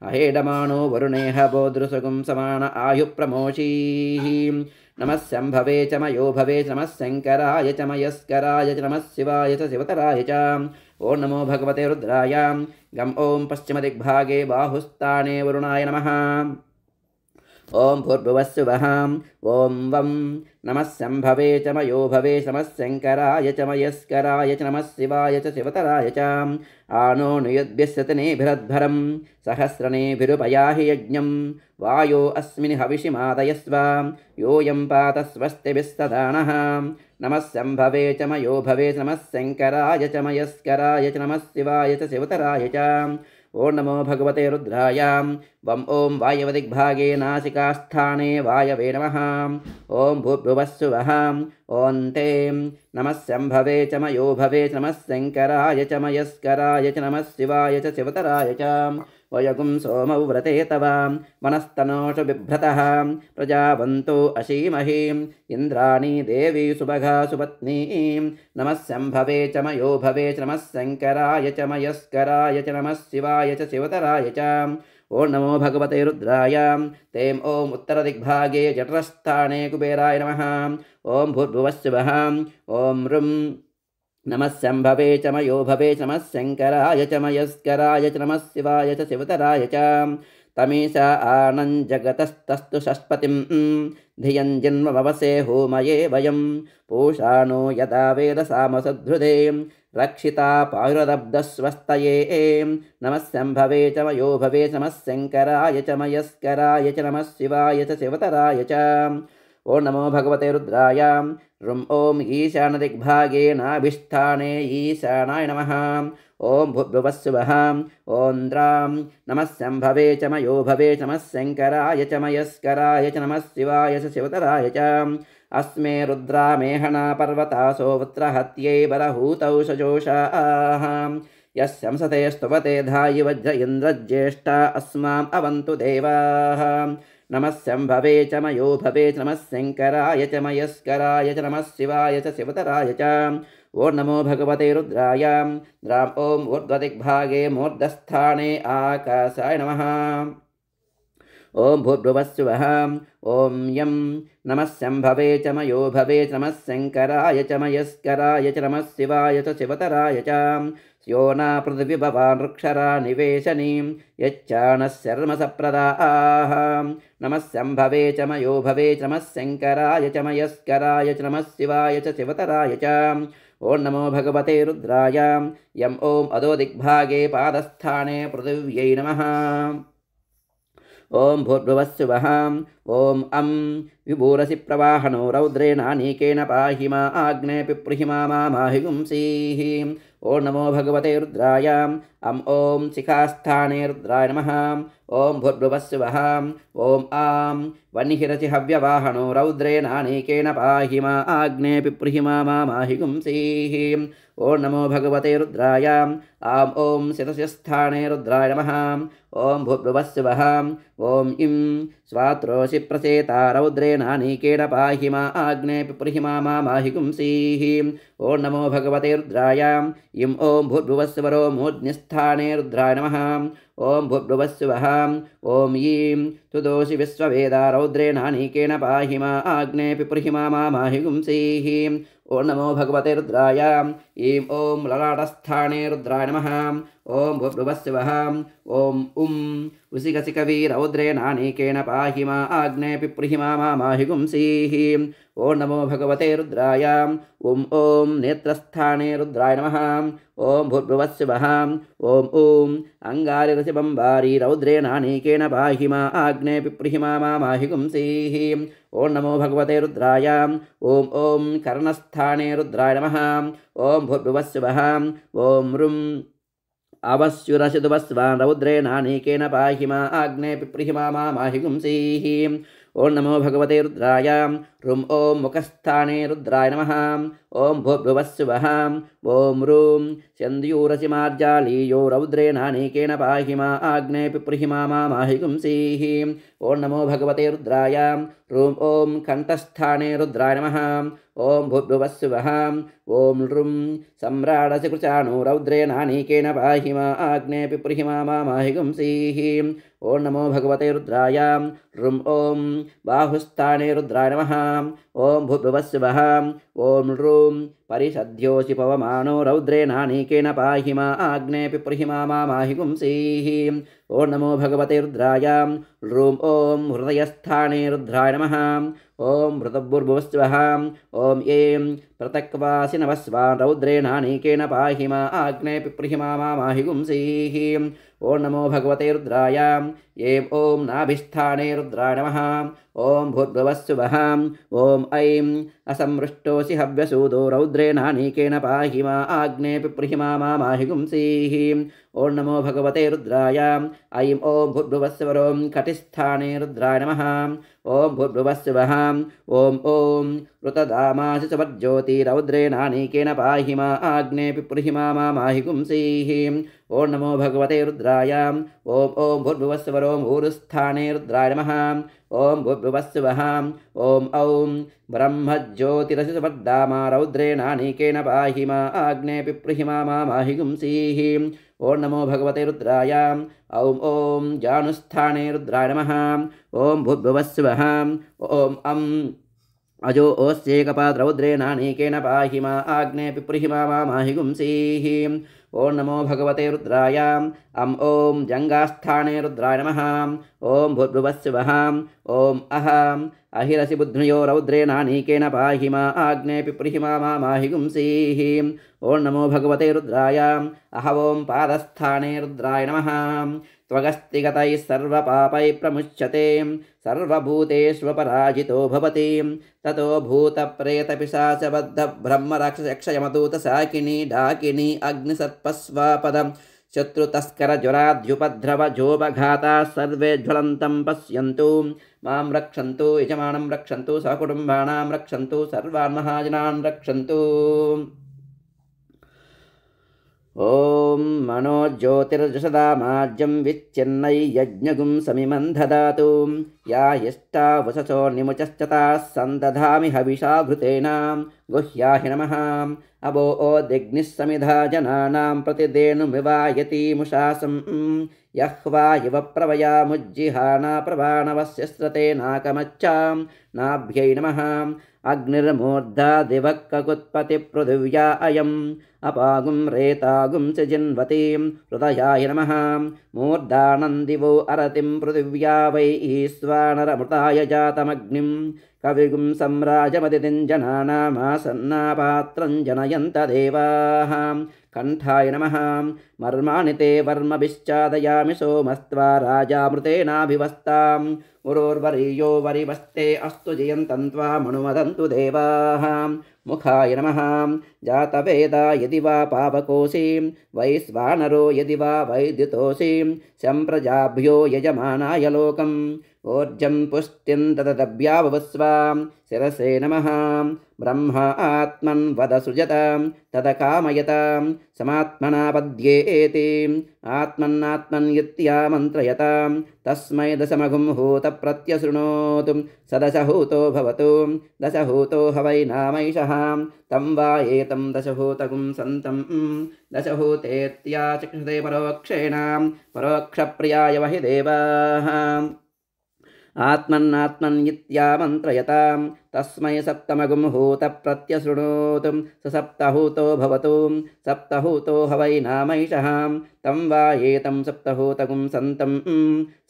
అహేడమానో వరుణేహ బోధృసుగుం సమాన ఆయు ప్రమోషీః నమః శంభవే చ మయో భవే చ నమః శంకరాయ చ మయస్కరాయ చ నమః శివాయ చ శివతరాయ చ ఓం నమో భగవతే రుద్రాయ గం ఓం పశ్చిమదిగ్భాగే బాహుస్థానే వరుణాయ నమః ఓం భూర్భువస్సువః ఓం వం నమః శంభవే చ మయో భవే చ నమః శంకరాయ చ మయస్కరాయ చ నమః శివాయ చ శివతరాయ చ ఆనో నియుద్భిస్సతనేభిరద్భరం సహస్రణేభిరుపయాహి యజ్ఞం వాయో అస్మిన్ హవిషిమాదయస్వ యోయం పాత స్వస్తిభిः సదా నః నమః శంభవే చ మయో భవే చ నమః శంకరాయ చ మయస్కరాయ చ నమః శివాయ చ శివతరాయ చ ॐ नमो भगवते रुद्राय वं ॐ वायवदिग्भागे नासिकास्थाने वायवे नमः ॐ भूर्भुवस्सुवः ॐ ते नमः शम्भवे च मयो भवे च नमः शङ्कराय च मयस्कराय च नमः शिवाय च शिवतराय च वयगुं सोमौ व्रते तव मनस्तनोषु बिभ्रतः प्रजावन्तो अशीमहि इन्द्राणी देवी सुभगा सुपत्नी नमः शम्भवे च मयो भवे च नमः शङ्कराय च मयस्कराय च नमः शिवाय च शिवतराय च ॐ नमो भगवते रुद्राय तें ॐ उत्तरदिग्भागे जठरस्थाने कुबेराय नमः ॐ भूर्भुवस्सुवः ॐ ऋं नमः शम्भवे च मयो भवे च नमः शङ्कराय च मयस्कराय च नमः शिवाय च शिवतराय च तमीशा आनञ्जगतस्तस्तु षष्पतिं धियं जन्ममवसे होमये वयं पूषाणो यदा वेदसामसद्धृदे रक्षिता पायुरदब्धस्वस्तये नमः शम्भवे च मयो भवे च नमः शङ्कराय च मयस्कराय च नमः शिवाय च शिवतराय च ॐ नमो भगवते रुद्राय ऋं ॐ ईशानदिग्भागे नाभिस्थाने ईशानाय नमः ॐ भूर्भुवस्सुवः ॐ द्रां नमः शम्भवे च मयो भवे च नमः शङ्कराय च मयस्कराय च नमः शिवाय च शिवतराय च अस्मे रुद्रा मेहना पर्वतासो वृत्रहत्यै बलहूतौ सजोषाः यस्यंसते स्तुवते धायि वज्र इन्द्रज्येष्ठा अस्माम् अवन्तु देवाः नमः शम्भवे च मयो भवे च नमः शङ्कराय च मयस्कराय च नमः शिवाय च शिवतराय च ॐ नमो भगवते रुद्राय द्रां ॐ ऊर्ध्वदिग्भागे मूर्धस्थाने आकाशाय नमः ॐ भूर्भुवस्सुवः ॐ यं नमः शम्भवे च मयो भवे च नमः शङ्कराय च मयस्कराय च नमः शिवाय च शिवतराय च योना पृथिवीभवान् वृक्षरा निवेशनीं यच्चानः शर्मसप्रदाः नमः शम्भवे च मयो भवे च नमः शङ्कराय च मयस्कराय च नमः शिवाय च शिवतराय च ॐ नमो भगवते रुद्राय यं ॐ अधोदिग्भागे पादस्थाने पृथिव्यै नमः ॐ भूर्भुवस्सुवः ॐ अं विभूरसि प्रवाहनो रौद्रेणानीकेन पाहि मा आग्ने पिप्रिहि मा माहिगुंसीः ॐ नमो भगवते रुद्राय ॐ शिखास्थाने रुद्राय नमः ॐ भूर्भुवस्सुवः ॐ आं वह्निरसि हव्यवाहनो रौद्रेणानीकेन पाहि मा आग्ने पिप्रिहि मा माहिगुंसीः ॐ नमो भगवते रुद्राय ॐ शिरस्यस्थाने रुद्राय नमः ॐ भूर्भुवस्सुवः ॐ इं स्वात्रोषि प्रसेता रौद्रेणानीकेन पाहि मा आग्ने पिप्रिहि मा माहिगुंसीः ॐ नमो भगवते रुद्राय इं ॐ भूर्भुवस्सुवरो मूर्ध्निस्थाने रुद्राय नमः ॐ भूर्भुवस्सुवः ॐ ईं तुदोषि विश्ववेदा रौद्रेणानीकेन पाहि मा आग्ने पिप्रिहि मा माहिगुंसीः ॐ नमो भगवते रुद्राय ईं ॐ ललाटस्थाने रुद्राय नमः ॐ भूर्भुवस्सुवः ॐ उसिकसिकवी रौद्रेणानीकेन पाहि मा आग्ने पिप्रिहि मा माहिगुंसीः ॐ नमो भगवते रुद्राय ॐ नेत्रस्थाने रुद्राय नमः ॐ भूर्भुवस्सुवः ॐ अङ्गारिरसिबम्बारी रौद्रेणानीकेन पाहि मा आग्ने पिप्रिहि मा माहिगुंसीः ॐ नमो भगवते रुद्राय ॐ कर्णस्थाने रुद्राय नमः ॐ भूर्भुवस्सुवः ॐ ऋं अवस्युरसिदुवस्वान् रौद्रेणानीकेन पाहि मा आग्ने पिप्रिहि मा माहिगुंसीः ॐ नमो भगवते रुद्राय ऋं ॐ मुखस्थाने रुद्राय नमः ॐ भूर्भुवस्सुवः ॐ ऋं स्यन्दूरसि मार्जालीयो रौद्रेणानीकेन पाहि मा आग्ने पिप्रिहि मा माहिगुंसीः ॐ नमो भगवते रुद्राय ऋं ॐ कण्ठस्थाने रुद्राय नमः ॐ भूर्भुवस्सुवः ॐ ऋं सम्राडसि कृचाणो रौद्रेणानीकेन पाहि मा आग्ने पिप्रिहि मा माहिगुंसीः ॐ नमो भगवते रुद्राय ऋं ॐ बाहुस्थाने रुद्राय नमः ॐ भूर्भुवस्सुवः ॐ ऋं परिषद्योषि पवमानो रौद्रेणानीकेन पाहि मा आग्ने पिप्रिहि मा माहिगुंसीः ॐ नमो भगवते रुद्राय ऋं ॐ हृदयस्थाने रुद्राय नमः ॐ भृतभूर्भुवस्सुवः ॐ ऐं प्रतक्वासि नमस्वान् रौद्रेणानीकेन पाहि मा आग्ने पिप्रिहि मा माहिगुंसीः ॐ नमो भगवते रुद्राय ऐं ॐ नाभिस्थाने रुद्राय नमः ॐ भूर्भुवस्सुवः ॐ ऐं असमृष्टोऽसि हव्यसूदो रौद्रेणानीकेन पाहि मा आग्ने पिप्रिहि माहि गुंसीः। ॐ नमो भगवते रुद्राय। ऐं ॐ भूर्भुवस्वरों कटिस्थाने रुद्राय नमः। ॐ भूर्भुवस्वः। ॐ ऋतदामासि सुवर्ज्योतिरौद्रेणानीकेन पाहि मा आग्ने पिप्रिहि माहि गुंसीः। ॐ नमो भगवते रुद्राय। ॐ भूर्भुवस्वरों ऊरुस्थाने रुद्राय नमः। ॐ भूर्भुवस्वः। ॐ ब्रह्मज्योतिरसि सुवर्धामा रौद्रेणानीकेन पाहि मा आग्ने पिप्रिहि माहि गुंसीः। ॐ नमो भगवते रुद्राय। ॐ जानुस्थाने रुद्राय नमः। ॐ भूर्भुवस्वः। ॐ अजो ओस्येकपात् रौद्रेणानीकेन पाहि मा आग्ने पिप्रिहि माहि गुंसीः। ॐ नमो भगवते रुद्राय। ॐ जङ्गास्थाने रुद्राय नमः। ॐ भूर्भुवस्वः। ॐ अहिरसि बुध्न्यो रौद्रेणानीकेन पाहि मा आग्ने पिप्रिहि माहि गुंसीः। ॐ नमो भगवते रुद्राय। ॐ पादस्थाने रुद्राय नमः। त्वगस्तिगतैः सर्वपापैः प्रमुच्यते सर्वभूतेष्वपराजितो भवति। ततो भूतप्रेतपिशाचबद्धब्रह्मराक्षसयक्षयमदूतशाकिनी डाकिनी अग्निसर्पस्वापदं शत्रुतस्करज्वराद्युपद्रवजोपघाताः सर्वे ज्वलन्तं पश्यन्तु। मां रक्षन्तु यजमानं रक्षन्तु सहकुटुम्बानां रक्षन्तु सर्वान् महाजनान् रक्षन्तु। ॐ मनोज्योतिर्जषदामाज्यं विच्छिन्नै यज्ञगुं समिमं ददातु। या यष्टावससो निमुचश्चताः सन्दधामि हविषा घृतेन गुह्याहि नमः। अबो ओदिग्निः समिधा जनानां प्रतिदेनुमिवायति मुषासं। यह्वा इव प्रवयामुज्जिहाना प्रभानवस्य स्रते नाकमच्चां नाभ्यै नमः। अग्निर्मूर्धा दिवः ककुत्पतिपृथिव्या अयम् अपागुं रेतागुं च जिन्वतीं हृदयाय नमः। मूर्धानन्दिवो अरतिं पृथिव्या वै ईश्वानरमृताय जातमग्निं कविगुं सम्राजमदितिं जनानामासन्नापात्रं जनयन्त देवाः। कण्ठाय नमः। मर्माणि ते वर्मभिश्चादयामि सोमस्त्वा राजामृतेनाभिवस्ताम्। उरोर्वरीयो वरिवस्ते अस्तु जयन्तं त्वामनुमदन्तु देवाः। मुखाय नमः। जातवेदा यदि वा पावकोऽसि वैश्वानरो यदि वा वैद्युतोऽसि सम्प्रजाभ्यो यजमानाय लोकम् ऊर्जं पुष्टिं तदव्यावस्वां शिरसे नमः। ब्रह्मा आत्मन् वदसृजतां तदकामयतां समात्मना पद्येति आत्मन्नात्मन्यत्या मन्त्रयतां तस्मै दशमघुं हूतप्रत्यशृणोतु सदशहूतो भवतु दशहूतो हवै नामैषः तं वा एतं दशहूतगुं सन्तं दशहूतेत्या चक्षुषे परोक्षेण परोक्षप्रियाय वहि देवाः। आत्मन्नात्मन्यत्या मन्त्रयतां तस्मै सप्तमगुं हूतप्रत्यशृणोतु स सप्तहूतो भवतु सप्तहूतो हवै नामैषः तं वा एतं सप्तहूतगुं सन्तं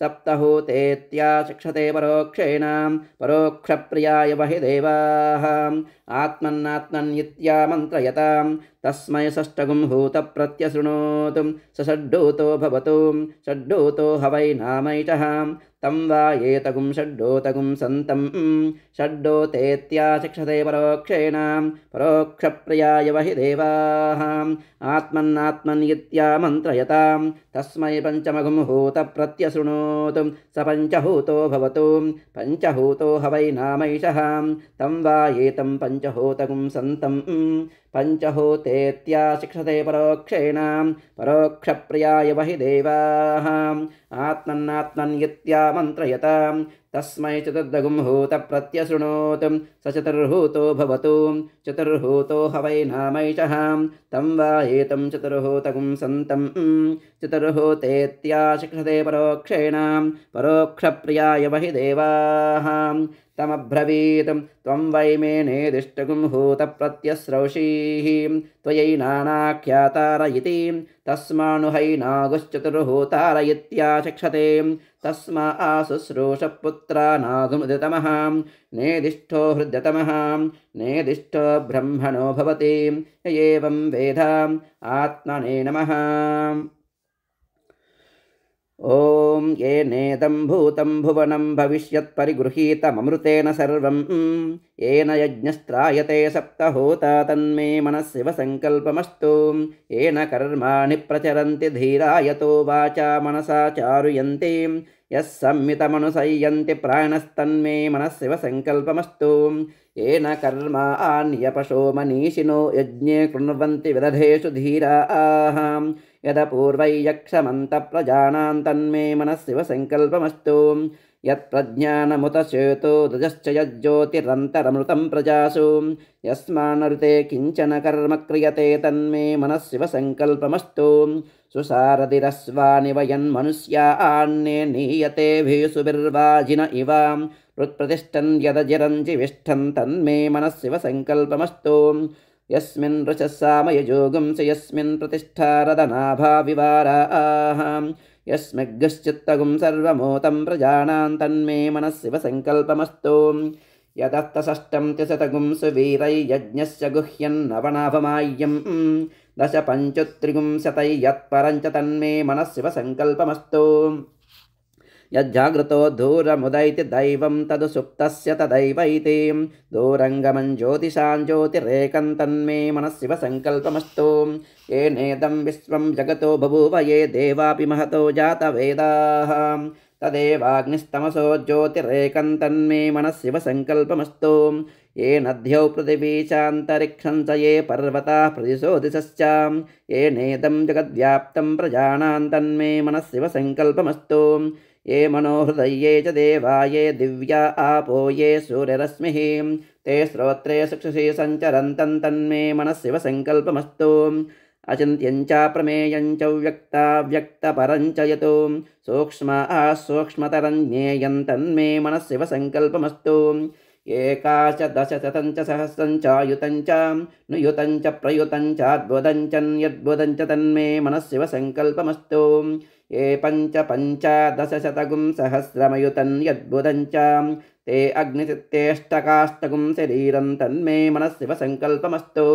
सप्तहूतेत्या शिक्षते परोक्षेण परोक्षप्रियाय वहि देवाः। आत्मन्नात्मन्यत्या मन्त्रयतां तस्मै षष्ठगुं हूतप्रत्यशृणोतु स षड्ढूतो भवतु षड्ढूतो हवै नामैषः तं वा एतगुं षड्ढूतगुं सन्तं षड्ढूतेत्या शिक्षते परोक्षेण परोक्षप्रियाय वहि देवाः। आत्मन्नात्मन्यत्या मन्त्रयतां तस्मै पञ्चमगुं हूतप्रत्यशृणोतु स पञ्चहूतो भवतु पञ्चहूतो हवै नामैषः तं वा एतं पञ्चहूतगुं सन्तं पञ्चहूतेत्या शिक्षते परोक्षेण परोक्षप्रियाय वहि देवाः। आत्मन्नात्मन्यत्या मन्त्रयतां तस्मै चतुर्दगुं हूतप्रत्यशृणोतु स चतुर्हूतो भवतु चतुर्हूतो हवै नामैषः तं वा एतं चतुर्हूतगुं सन्तं चतुर्हूतेत्या शिक्षते परोक्षेण परोक्षप्रियाय वहि देवाः। तमब्रवीत् त्वं वै मे नेदिष्टगुं हूतप्रत्यस्रौषीः त्वयैनानाख्यातार इति तस्मानुहैनागुश्चतुर्हूतार इत्या शिक्षते तस्मा आशुश्रूषपुत्रा नागुमुदितमः नेदिष्ठो हृद्यतमः नेदिष्ठो ब्रह्मणो भवति एवं वेद आत्मने नमः। ॐ येनेदं भूतं भुवनं भविष्यत्परिगृहीतममृतेन सर्वं येन यज्ञस्त्रायते सप्तहोता तन्मे मनस्शिवसङ्कल्पमस्तु येन कर्माणि प्रचरन्ति धीरा यतो वाचा मनसा चारुयन्ति यः संमितमनुसय्यन्ति प्राणस्तन्मे मनस्शिवसङ्कल्पमस्तु येन कर्माण्यपशो मनीषिणो यज्ञे कृण्वन्ति विदधेषु धीराः यदपूर्वै यक्षमन्तप्रजानां तन्मे मनस्शिवसङ्कल्पमस्तु यत्प्रज्ञानमुतचेतो रजश्च यज्ज्योतिरन्तरमृतं प्रजासु यस्मान्नृते किञ्चन कर्म क्रियते तन्मे मनस्शिवसङ्कल्पमस्तु सुसारथिरस्वानि वयन्मनुष्यान्ये नीयते भीसुभिर्वाजिन इव हृत्प्रतिष्ठन् यदजिरञ्जिविष्ठन् तन्मे मनस्शिवसङ्कल्पमस्तु यस्मिन् वृषः सामयजोगुंसि यस्मिन् प्रतिष्ठारदनाभाविवाराः यस्मिग्गश्चित्तगुं सर्वमूतं प्रजानां तन्मे मनस्शिवसङ्कल्पमस्तु यदस्तषष्टं त्रिशतगुं सुवीरै यज्ञस्य गुह्यन्नवनाभमाय्यं दश पञ्चत्रिगुंशतै यत्परञ्च तन्मे मनस्शिवसङ्कल्पमस्तु यज्जागृतो दूरमुदैति दैवं तदु सुप्तस्य तदैवैति दूरङ्गमं ज्योतिषां ज्योतिरेकं तन्मे मनस्शिवसङ्कल्पमस्तु येनेदं विश्वं जगतो बभूव ये देवापि महतो जातवेदाः तदेवाग्निस्तमसो ज्योतिरेकं तन्मे मनस्शिवसङ्कल्पमस्तु ये नद्यौ पृथिवी चान्तरिक्षं च ये पर्वताः प्रदिशो दिशश्च येनेदं जगद्व्याप्तं प्रजानां तन्मे मनस्शिवसङ्कल्पमस्तु ये मनोहृदये च देवा ये दिव्या आपो ये सूर्यरश्मिः ते श्रोत्रे चक्षुषि सञ्चरन्तं तन्मे मनस्शिवसङ्कल्पमस्तु अचिन्त्यं च प्रमेयं च व्यक्ताव्यक्तपरं च यतो सूक्ष्मतरं ज्ञेयं तन्मे मनस्शिवसङ्कल्पमस्तु एकाच दशशतं च सहस्रं च युतं च नुयुतं च प्रयुतं चाद्भुतं च यद्भुतं च तन्मे मनस्शिवसङ्कल्पमस्तु ये पञ्चदशशतगुं सहस्रमयुतं यद्भुतं च ते अग्निचित्तेष्टकाष्टगुं शरीरं तन्मे मनस्शिवसङ्कल्पमस्तु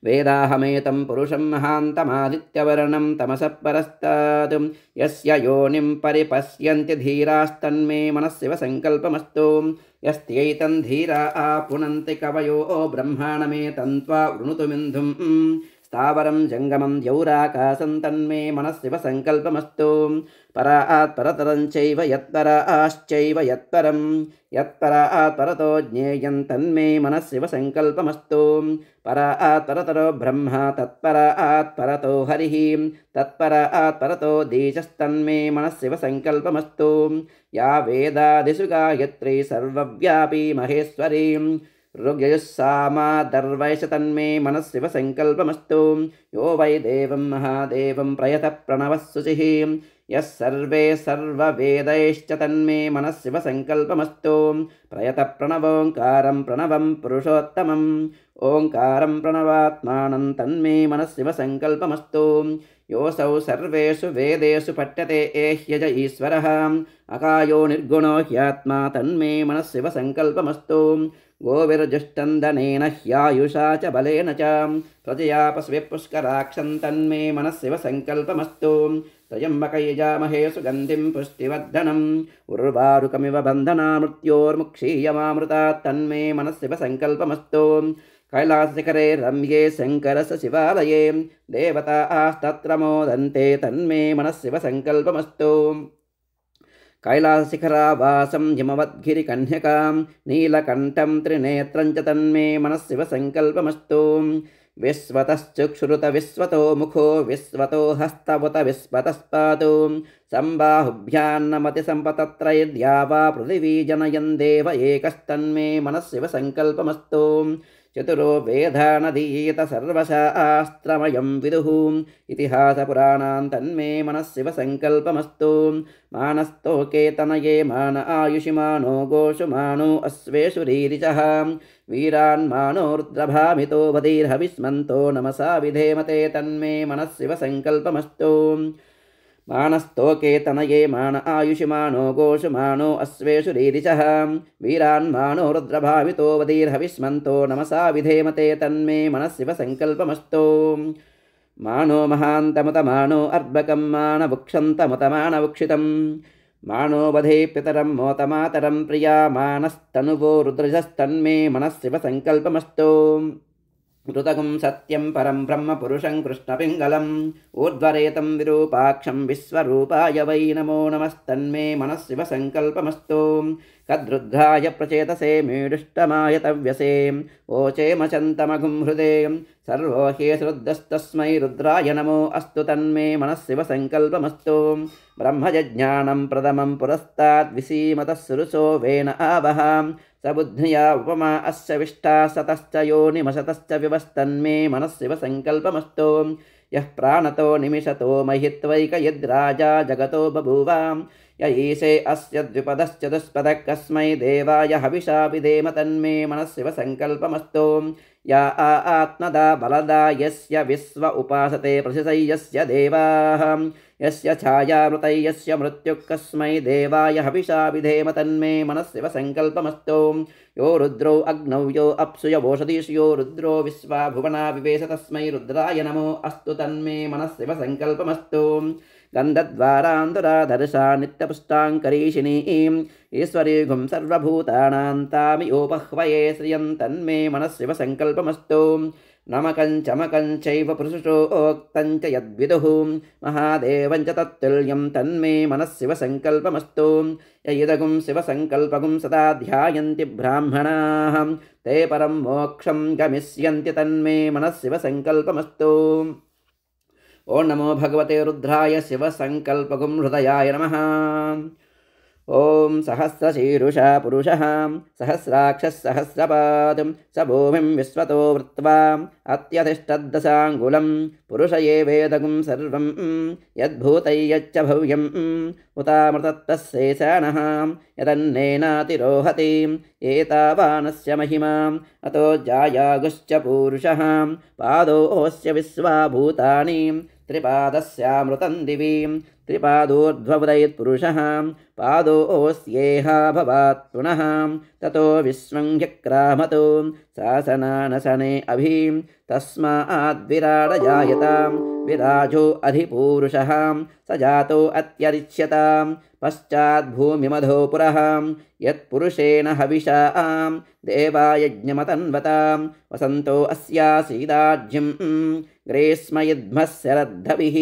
वेदाहमेतं पुरुषं महान्तमादित्यवर्णं तमसः परस्तात् यस्य योनिं परिपश्यन्ति धीरास्तन्मे मनस्शिवसङ्कल्पमस्तु यस्त्यैतं धीरा आपुनन्ति कवयो ब्रह्माणमेतं त्वा वृणुतुमिन्धुं स्थावरं जङ्गमं द्यौराकाशं तन्मे मनस्शिवसङ्कल्पमस्तु परात् परतरं चैव यत्पराश्चैव यत्परं यत्परात् परतो ज्ञेयं तन्मे मनस्शिवसङ्कल्पमस्तु परात् परतरो ब्रह्मा तत्परात् परतो हरिः तत्परात् परतो दीशस्तन्मे मनस्शिवसङ्कल्पमस्तु या वेदादिषु गायत्री सर्वव्यापी महेश्वरी ऋग्यजुस्सामादर्वैष तन्मे मनस्शिवसङ्कल्पमस्तु यो वै देवं महादेवं प्रयतः प्रणवः शुचिः यः सर्वे सर्ववेदैश्च तन्मे मनस्शिवसङ्कल्पमस्तु प्रयतः प्रणवोङ्कारं प्रणवं पुरुषोत्तमम् ओङ्कारं प्रणवात्मानं तन्मे मनस्शिवसङ्कल्पमस्तु योऽसौ सर्वेषु वेदेषु पठ्यते एह्यज ईश्वरः अकायो निर्गुणो ह्यात्मा तन्मे मनस्शिवसङ्कल्पमस्तु गोविर्जुष्टन्दनेन ह्यायुषा च बलेन च प्रजया पशवे पुष्कराक्षं तन्मे मनस्शिवसङ्कल्पमस्तु त्र्यम्बकैजामहे सुगन्धिं पुष्टिवर्धनम् उर्वारुकमिव बन्धना मृत्योर्मुक्षीयमामृतात् तन्मे मनस्शिवसङ्कल्पमस्तु कैलासशिखरे रम्ये शङ्करस्य शिवालये देवतास्तत्र मोदन्ते तन्मे मनस्शिवसङ्कल्पमस्तु कैलासशिखरावासं हिमवद्गिरिकन्यकां नीलकण्ठं त्रिनेत्रं च तन्मे मनस्शिवसङ्कल्पमस्तु विश्वतश्चक्षुरुत विश्वतो मुखो विश्वतो हस्तवत विश्वतस्पादो सम्बाहुभ्यान्नमतिसम्पतत्रैर्द्या वा पृथिवी जनयन् देव एकस्तन्मे मनस्शिवसङ्कल्पमस्तु चतुरो वेदानधीयत सर्वशास्त्रमयं विदुः इतिहासपुराणान् तन्मे मनस्शिवसङ्कल्पमस्तु मानस्तोके तनये मान आयुषि मानो गोषु मानो अश्वेषु रीरिचः वीरान्मानो रुद्रभामितो वधीर्हविस्मन्तो नमसा विधेमते तन्मे मनस्शिवसङ्कल्पमस्तु मानस्तोके तनये मान आयुषि मानो गोषु मानो अश्वेषु रीरिचः वीरान्मानो रुद्रभावितो वधीर्हविस्मन्तो नमसा विधेमते तन्मे मनस्शिवसङ्कल्पमस्तु मानो महान्तमुतमानो अर्भकं मानवुक्षन्तमुतमानवुक्षितं मानो वधे पितरं मोतमातरं प्रिया मानस्तनुवो रुद्रजस्तन्मे मनःशिवसङ्कल्पमस्तु ऋतगुं सत्यं परं ब्रह्मपुरुषं कृष्णपिङ्गलम् ऊर्ध्वरेतं विरूपाक्षं विश्वरूपाय वै नमो नमस्तन्मे मनःशिवसङ्कल्पमस्तु कद्रुद्धाय प्रचेतसे मीडुष्टमाय तव्यसे ओचेमचन्तमघुं हृदे सर्वो ह्येषरुद्धस्तस्मै रुद्राय नमो अस्तु तन्मे मनःशिवसङ्कल्पमस्तु ब्रह्मजज्ञानं प्रथमं पुरस्ताद्विसीमतः सुरुसो वेन आवहां सबुद्ध्या उपमा अस्य विष्टा सतश्च योनिमशतश्च विवस्तन्मे मनःशिवसङ्कल्पमस्तु यः प्राणतो निमिषतो महित्वैकयद्राजा जगतो बभूव य ईशे अस्य द्विपदश्च दुष्पदः कस्मै देवाय हविषा विधेम तन्मे मनःशिवसङ्कल्पमस्तु या आत्मदा बलदा यस्य विश्व उपासते प्रसिसय्यस्य देवाः यस्य छायामृतै यस्य मृत्युः कस्मै देवाय हविषा विधेम तन्मे मनःशिवसङ्कल्पमस्तु यो रुद्रो अग्नौ यो अप्सु यो ओषधीषु यो रुद्रो विश्वा भुवना विवेश तस्मै रुद्राय नमो अस्तु तन्मे मनःशिवसङ्कल्पमस्तु गन्धद्वारान्तराधर्षा नित्यपुष्टाङ्करीशिनीं ईश्वरीघुं सर्वभूतानां तामियोपह्वये श्रियं तन्मे मनःशिवसङ्कल्पमस्तु नमकञ्चमकञ्चैव पुरुषोक्तञ्च यद्विदुः महादेवं च तत्तुल्यं तन्मे मनःशिवसङ्कल्पमस्तु यदगुं शिवसङ्कल्पगुं सदा ध्यायन्ति ब्राह्मणाः ते परं मोक्षं गमिष्यन्ति तन्मे मनःशिवसङ्कल्पमस्तु ओं नमो भगवते रुद्राय शिवसङ्कल्पगुं हृदयाय नमः ओं सहस्रशीरुषा पुरुषः सहस्राक्षः सहस्रपादं स भूमिं विश्वतो वृत्वा अत्यतिष्ठद्दशाङ्गुलं पुरुष ये वेदगुं सर्वं यद्भूतै यच्च भव्यम् उतामृतत्तस्येषाणः यदन्नेनातिरोहति एतावानस्य महिमाम् अतो जायागुश्च पूरुषः पादोऽस्य विश्वाभूतानि त्रिपादस्यामृतं दिवि त्रिपादोर्ध्वमुदयत्पुरुषः पादोऽस्येह भवात् पुनः ततो विश्वं ह्यक्रामतो शासनानशने अभि तस्माद्विराडजायतां विराजो अधिपूरुषः स जातो अत्यरिच्यतां पश्चाद्भूमिमधो पुरः यत्पुरुषेण हविषा देवायज्ञमतन्वतां वसन्तो अस्यासीदाज्यं ग्रीष्मयुध्मस्य रद्धभिः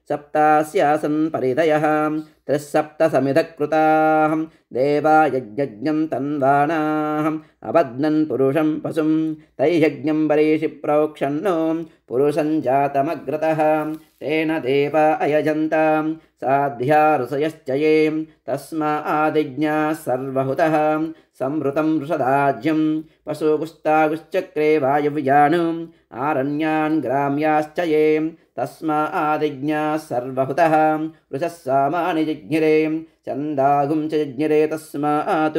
सप्तास्यासन् परिधयः त्रिसप्तसमिधकृताः देवायज्ञं तन्वानाः अबध्नन् पुरुषं पशुं तैयज्ञं वरेषि प्रोक्षन्नो पुरुषं जातमग्रतः तेन देवा अयजन्तां साध्या ऋषयश्च ये तस्मादिज्ञाः सर्वहुतः संवृतं वृषदाज्यं पशुपुस्तागुश्चक्रे वायुव्यानुम् आरण्यान् ग्राम्याश्च ये तस्मादिज्ञाः सर्वहुतः वृषः सामानि जिज्ञिरे चन्दागुं च जिज्ञिरे तस्मात्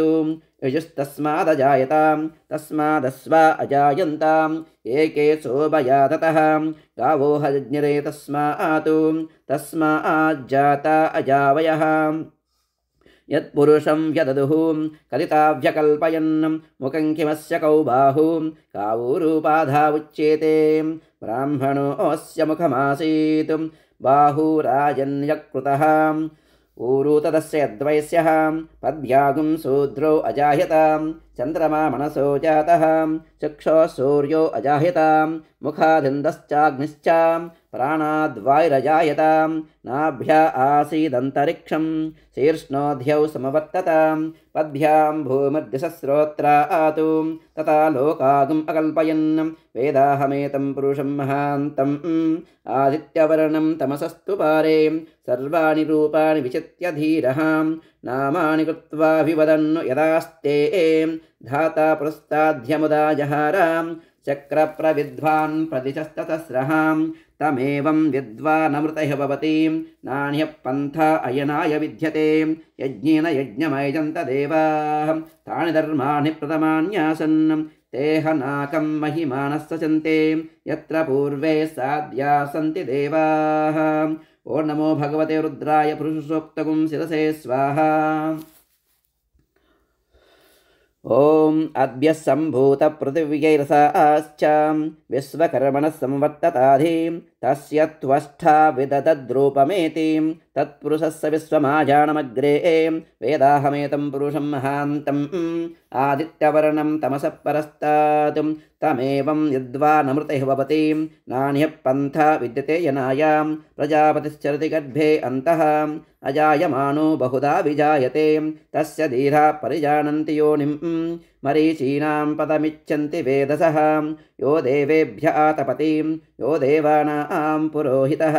यजुस्तस्मादजायतां तस्मादस्वा अजायन्ताम् एके शोभया ततः गावो हजिज्ञिरे तस्मात् तस्माज्जाता अजावयः यत्पुरुषं यददुः कलिताभ्यकल्पयन् मुखं किमस्य कौ बाहु कावूरूपाधा उच्येते ब्राह्मणोऽस्य मुखमासीत् बाहुराजन्यकृतः ऊरू तदस्य यद्वैस्यः पद्भ्यागुं शूद्रो अजायतां चन्द्रमा मनसो जातः चक्षुः सूर्यो अजायतां मुखादिन्दश्चाग्निश्च प्राणाद्वायुरजायतां नाभ्या आसीदन्तरिक्षं शीर्ष्णोऽध्यौ समवर्ततां पद्भ्यां भूमिर्दिशस्रोत्रात् तथा लोकागुम् अकल्पयन् वेदाहमेतं पुरुषं महान्तम् आदित्यवर्णं तमसस्तु पारे सर्वाणि रूपाणि विचित्य धीरः नामानि कृत्वाभिवदन् यदास्ते धाता पुरस्ताद्यमुदा जहारां चक्रप्रविद्वान् प्रदिशस्ततस्रहां तमेवं विद्वानमृतः भवति नान्यः पन्था अयनाय विद्यते यज्ञेन यज्ञमयजन्त देवाः तानि धर्माणि प्रथमान्यासन् तेह नाकं महिमानः सचन्ते यत्र पूर्वे साध्या सन्ति देवाः ओ नमो भगवते रुद्राय पुरुषोक्तगुं शिरसे स्वाहा ओम अद्य सम्भूत पृथिव्यैरसाश्च विश्वकर्मणः संवर्तताधि तस्य त्वष्टा विदधद्रूपमेति तत्पुरुषस्य विश्वमाजानमग्रे वेदाहमेतं पुरुषं महान्तम् आदित्यवर्णं तमसः परस्तात् तमेवं यद्वा नमृतेः भवति नान्यः पन्था विद्यते यनायां प्रजापतिश्चरति गर्भे अन्तः अजायमानो बहुधा विजायते तस्य धीरा परिजानन्ति योनिं मरीचीनां पदमिच्छन्ति वेदसः यो देवेभ्य आतपति यो देवानां पुरोहितः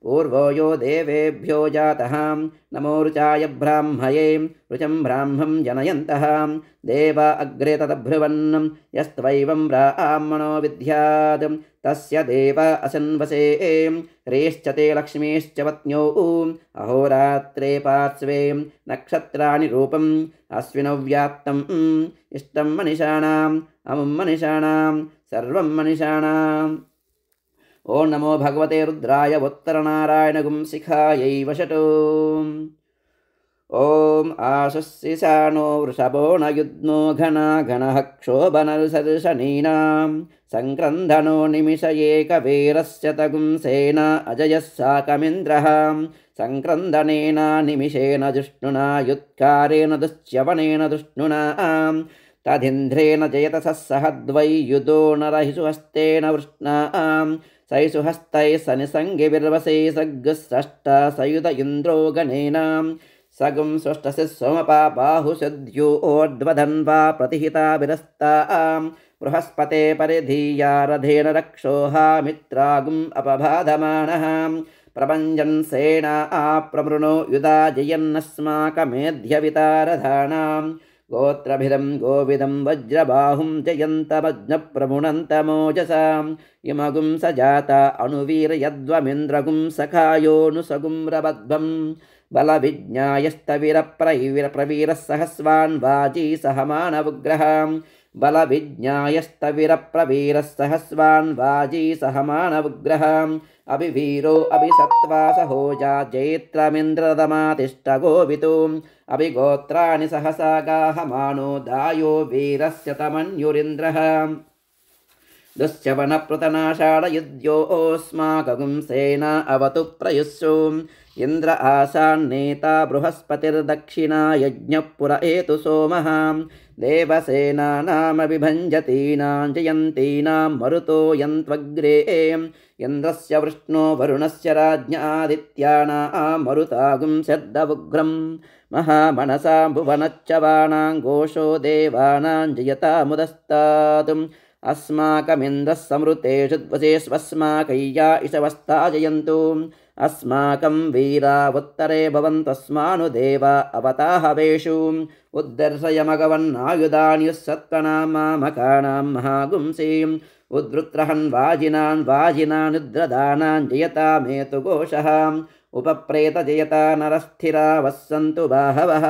पूर्वो यो देवेभ्यो जातः नमो ऋचाय ब्राह्मये ऋचं ब्राह्मं जनयन्तः देव अग्रे तदब्रुवन् यस्त्वैवं ब्राह्मणो विद्यात् तस्य देव असन्वसे ह्रीश्च ते लक्ष्मीश्च पत्न्यौ अहोरात्रे पार्श्वे नक्षत्राणि रूपम् अश्विनौ व्याप्तम् इष्टं मनीषाणाम् अमुं मनीषाणां सर्वं मनीषाणाम्। ॐ नमो भगवते रुद्राय उत्तरनारायणगुं शिखायै वषटो। ॐ आशुशिशानो वृषभो न युध्नो घना घनः क्षोभनर्षर्षणीनां सङ्क्रन्धनो निमिष एकवीरस्य तगुं सेना अजयः साकमिन्द्रः सङ्क्रन्दनेन निमिषेण जिष्णुना युत्कारेण दुश्च्यवनेन दुष्णुना तदिन्द्रेण जयतसः सह द्वैयुधो नरहिषुहस्तेन वृष्णा सैषुहस्तैः सनिसङ्गिर्वसे सग्स्रष्टा सयुध इन्द्रो गणेन सगुं स्रष्टस्य सोमपा बाहुषद्योर्ध्वधन्वा प्रतिहिता विरस्ता बृहस्पते परिधीया रथेन रक्षोहा मित्रागुम् अपबाधमानः प्रभञ्जन् सेना प्रवृणो युधा जयन्नस्माकमेध्यवितारधानां गोत्रभिदं गोविदं वज्रबाहुं जयन्तमज्ञप्रमुणन्तमोजसां इमगुं स जाता अनुवीर्यद्वमिन्द्रगुं सखायोऽनुसगुं रबध्वं बलविज्ञायस्तविरप्रवीरः सहस्वान् वाजी सहमानवुग्रः बलविज्ञायस्तविरप्रवीरः सहस्वान् वाजी सहमानवुग्रः अभिवीरो अभिसत्त्वा सहोजा जैत्रमिन्द्रदमातिष्ठगोवितो अभिगोत्राणि सहसा गाहमानो दायो वीरस्य तमन्युरिन्द्रः दुश्चवनपृतनाषाढयुध्योऽस्माकगुं सेना अवतु प्रयुस्सु इन्द्र आसान्नेता बृहस्पतिर्दक्षिणा यज्ञः पुर एतु सोमः देवसेनानामभिभञ्जतीनां जयन्तीनां मरुतो यन्त्वग्रे इन्द्रस्य वृष्णो वरुणस्य राज्ञादित्यानां मरुतागुं शर्दवुग्रं महामनसा भुवनच्चवानां घोषो देवानां जयतामुदस्तात् अस्माकमिन्द्रः समृतेषु द्वसेष्वस्माकय्या इषवस्ता जयन्तु अस्माकं वीरा उत्तरे भवन्तस्मानुदेवा अवताहवेषु उद्दर्शयमगवन्नायुधानि सत्त्वनामामकानां महागुंसीम् उद्वृत्रहन् वाजिनानुद्रदानां जयतामेतु घोषः उपप्रेत जयता नरस्थिरा वस्सन्तु बाहवः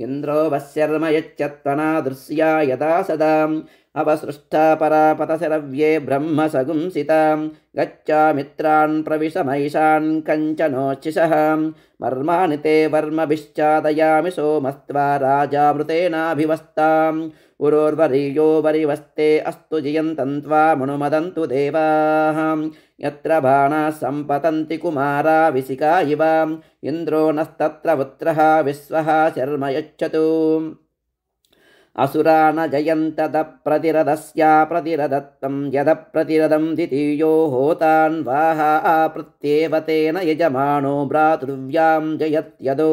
इन्द्रो वस्यर्म यच्चत्वना दृश्या यदा सदा अवसृष्टा परापतशरव्ये ब्रह्मसगुंसिता गच्छामित्रान् प्रविशमैषान् कञ्चनोच्छिषः मर्माणि ते वर्मभिश्चादयामि सोमस्त्वा राजामृतेनाभिवस्ताम् उरोर्वरीयो वरिवस्ते अस्तु जयन्तन्त्वा मनुमदन्तु देवाः यत्र बाणाः सम्पतन्ति कुमारा विशिका इव इन्द्रो नस्तत्र पुत्रः विश्वः शर्म यच्छतु असुरा न जयन्तदप्रतिरदस्या प्रतिरदत्तं यदप्रतिरदं द्वितीयो होतान् वाहा प्रत्येव तेन यजमानो भ्रातृव्यां जयत्यदो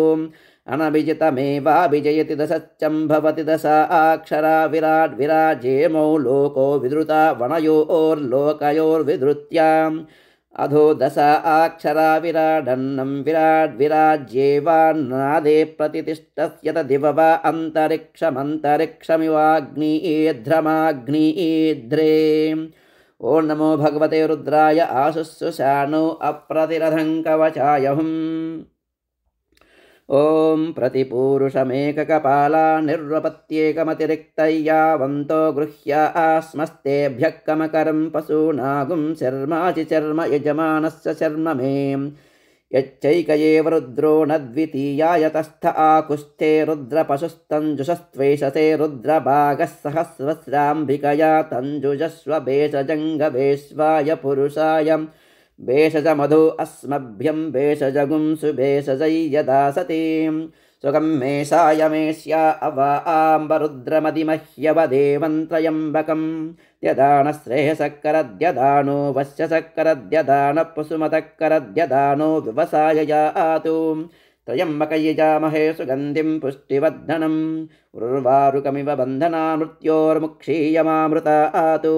अनभिजितमेवाभिजयति दशच्चं भवति दशा अक्षरा विराट् विराजेमौ लोको विधृता वनयोर्लोकयोर्विधृत्याम् अधो दशा अक्षरा विराडन्नं विराट् विराज्येवान्नादे प्रतितिष्ठस्य तदिववा अन्तरिक्षमन्तरिक्षमिवाग्निध्रमाग्निध्रे। ॐ नमो भगवते रुद्राय आशुश्रुषाणो अप्रतिरथं कवचायहुम्। ॐ प्रतिपूरुषमेककपाला निर्वपत्येकमतिरिक्तय्यावन्तो गृह्या आस्मस्तेभ्यः कमकरं पशूनागुं शर्माचि चर्म यजमानस्य शर्म मे यच्चैक एव रुद्रो न द्वितीयाय तस्थ आकुष्ठे रुद्रपशुस्तञ्जुषस्त्वेषसे रुद्रभागः सहस्रस्राम्भिकया तञ्जुजस्व भेषजङ्गभेष्वाय पुरुषाय भेषज मधु अस्मभ्यं भेषजगुं सुभेषजै यदा सतीं सुगं मेषायमेष्या अवाम्बरुद्रमदिमह्यवदेवं त्र्यम्बकं द्यदान श्रेयसकरद्यदानो वश्यसकरद्यदान पुसुमतकरद्यदानो व्यवसाय यातु त्र्यम्बकयजामहे सुगन्धिं पुष्टिवर्धनम् उर्वारुकमिव बन्धना मृत्योर्मुक्षीयमामृतातु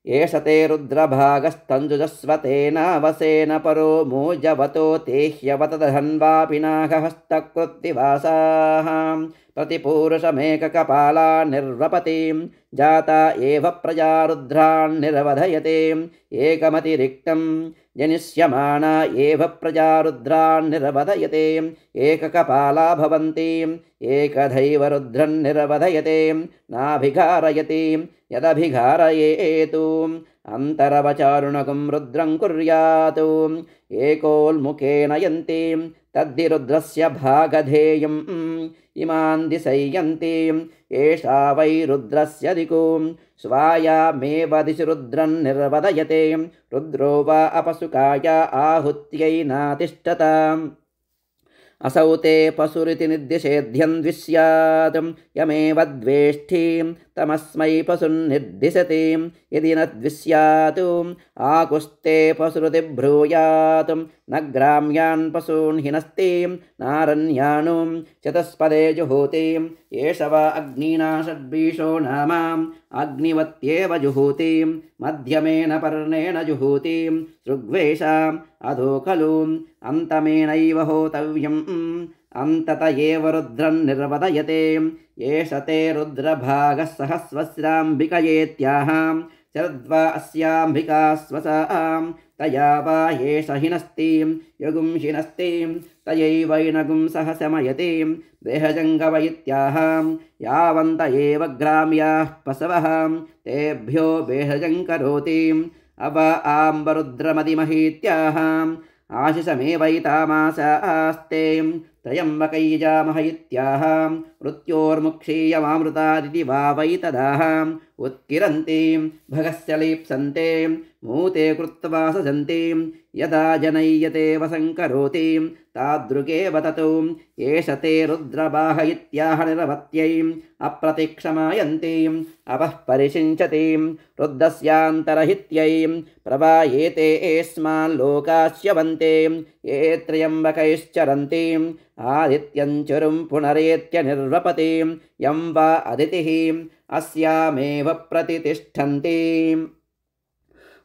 एष ते रुद्रभागस्तञ्जुजस्वतेन वसेन परो मूजवतो ते ह्यवतदहन्वापिनाकहस्तकृत्तिवासाः प्रतिपूरुषमेककपाला निर्वपतिं जाता एव प्रजा रुद्रान् निर्वधयते एकमतिरिक्तं जनिष्यमाना एव प्रजा रुद्रान् निर्वधयते एककपाला भवन्ति एकदैव रुद्रन् निर्वधयते नाभिघारयति यदभिघारयेतु अन्तरवचारुणकं रुद्रं कुर्यात् एकोल्मुखेन यन्ति तद्धि रुद्रस्य भागधेयम् इमान् दिशयन्ति एषा वै रुद्रस्य दिक् स्वायामेव दिशि रुद्रन् निर्वदयते रुद्रो वा अपसुकाय आहुत्यै नातिष्ठताम् असौ ते पशुरिति निर्दिशेद्यन्द्विष्यात् यमेव द्वेष्ठीं तमस्मै पशुन्निर्दिशति यदि न द्विष्यात् आकुस्ते पशुरिति ब्रूयात् न ग्राम्यान् पशून् हिनस्ति नारण्यानुं चतुष्पदे जुहूति एष वा अग्निना षड्वीषो नाम अग्निवत्येव जुहूति मध्यमेन पर्णेन जुहूति ऋग्वेषाम् अधो खलु अन्तमेनैव होतव्यम् अन्तत एव रुद्रन् निर्वदयते एष ते रुद्रभागः सहस्रस्राम्बिकयेत्याह शरद्वा अस्याम्बिका स्वसां तया वा एष हिनस्तिं यगुं हिनस्तिं तयैवैनगुं सह शमयतिं बेहजङ्गवैत्याह यावन्त एव ग्राम्याः पशवः तेभ्यो बेहजं करोति अव आम्बरुद्रमदिमहीत्याह आशिषमेवैतामासास्ते त्र्यम्बकैजामह इत्याह मृत्योर्मुक्षीयमामृतादिति वा वै तदाह उत्किरन्ति भगस्य लीप्सन्ते मूते कृत्वा सजन्ति यदा जनय्यते वसङ्करोति तादृगेव ततो एष ते रुद्रबाह इत्याह निरवत्यै अप्रतिक्षमायन्ति अपः परिषिञ्चति रुद्रस्यान्तरहित्यै प्रवायेते एस्मान् लोकास्यवन्ते ये त्र्यम्बकैश्चरन्ति आदित्यञ्चरुं पुनरेत्य निर्वपति यं वा अदितिः अस्यामेव प्रतितिष्ठन्ति।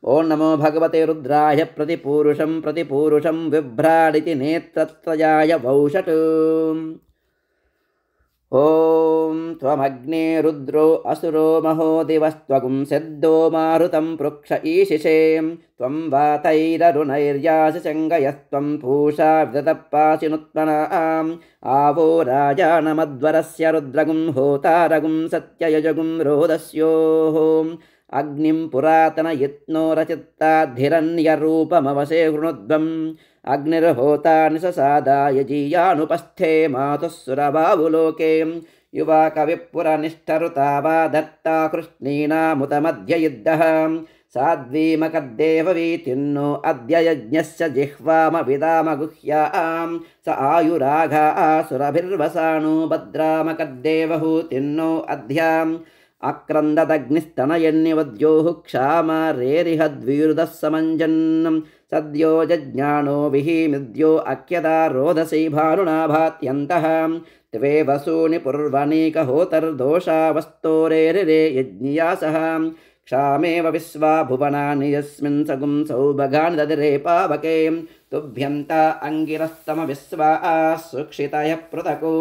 ओं नमो भगवते रुद्राय प्रतिपूरुषं बिभ्राडिति नेत्रत्रयाय वौषट्। ॐ त्वमग्ने रुद्रो असुरो महो दिवस्त्वगुं सिद्धो मारुतं पृक्ष ईशिषे त्वं वातैररुणैर्याशङ्गयस्त्वं पूषा विदतपाशिनुत्पन्नाम् आवो राजानमध्वरस्य रुद्रगुं होतारगुं सत्ययजगुं रोदस्योः अग्निं पुरातनयत्नो रचित्ताद्धिरन्यरूपमवशे गृणुध्वम् अग्निर्होता निशसादाय जीयानुपस्थे मातुः सुरबाहुलोके युवा कविपुरनिष्ठरुता वा दत्ता कृष्णीनामुतमध्ययुद्धः साध्वीमकद्देववीतिन्नो अद्य यज्ञस्य जिह्वामविदामगुह्यां स आयुराघा सुरभिर्वसानो भद्रामकद्देवहूतिन्नो अध्याम् अक्रन्ददग्निस्तनयन्निवद्योः क्षामारेरिहद्वीरुदः समञ्जन् सद्यो जज्ञानो विहीमिद्यो अक्यदा रोदसी भानुना भात्यन्तः त्वे वसूनि पूर्वनीकहोतर्दोषावस्तोरेरिरे यज्ञियासः क्षामेव विश्वा भुवनानि यस्मिन् सगुं सौभगानि ददिरे पावके तुभ्यन्ता अङ्गिरस्तम विश्वा सुक्षितयः पृथको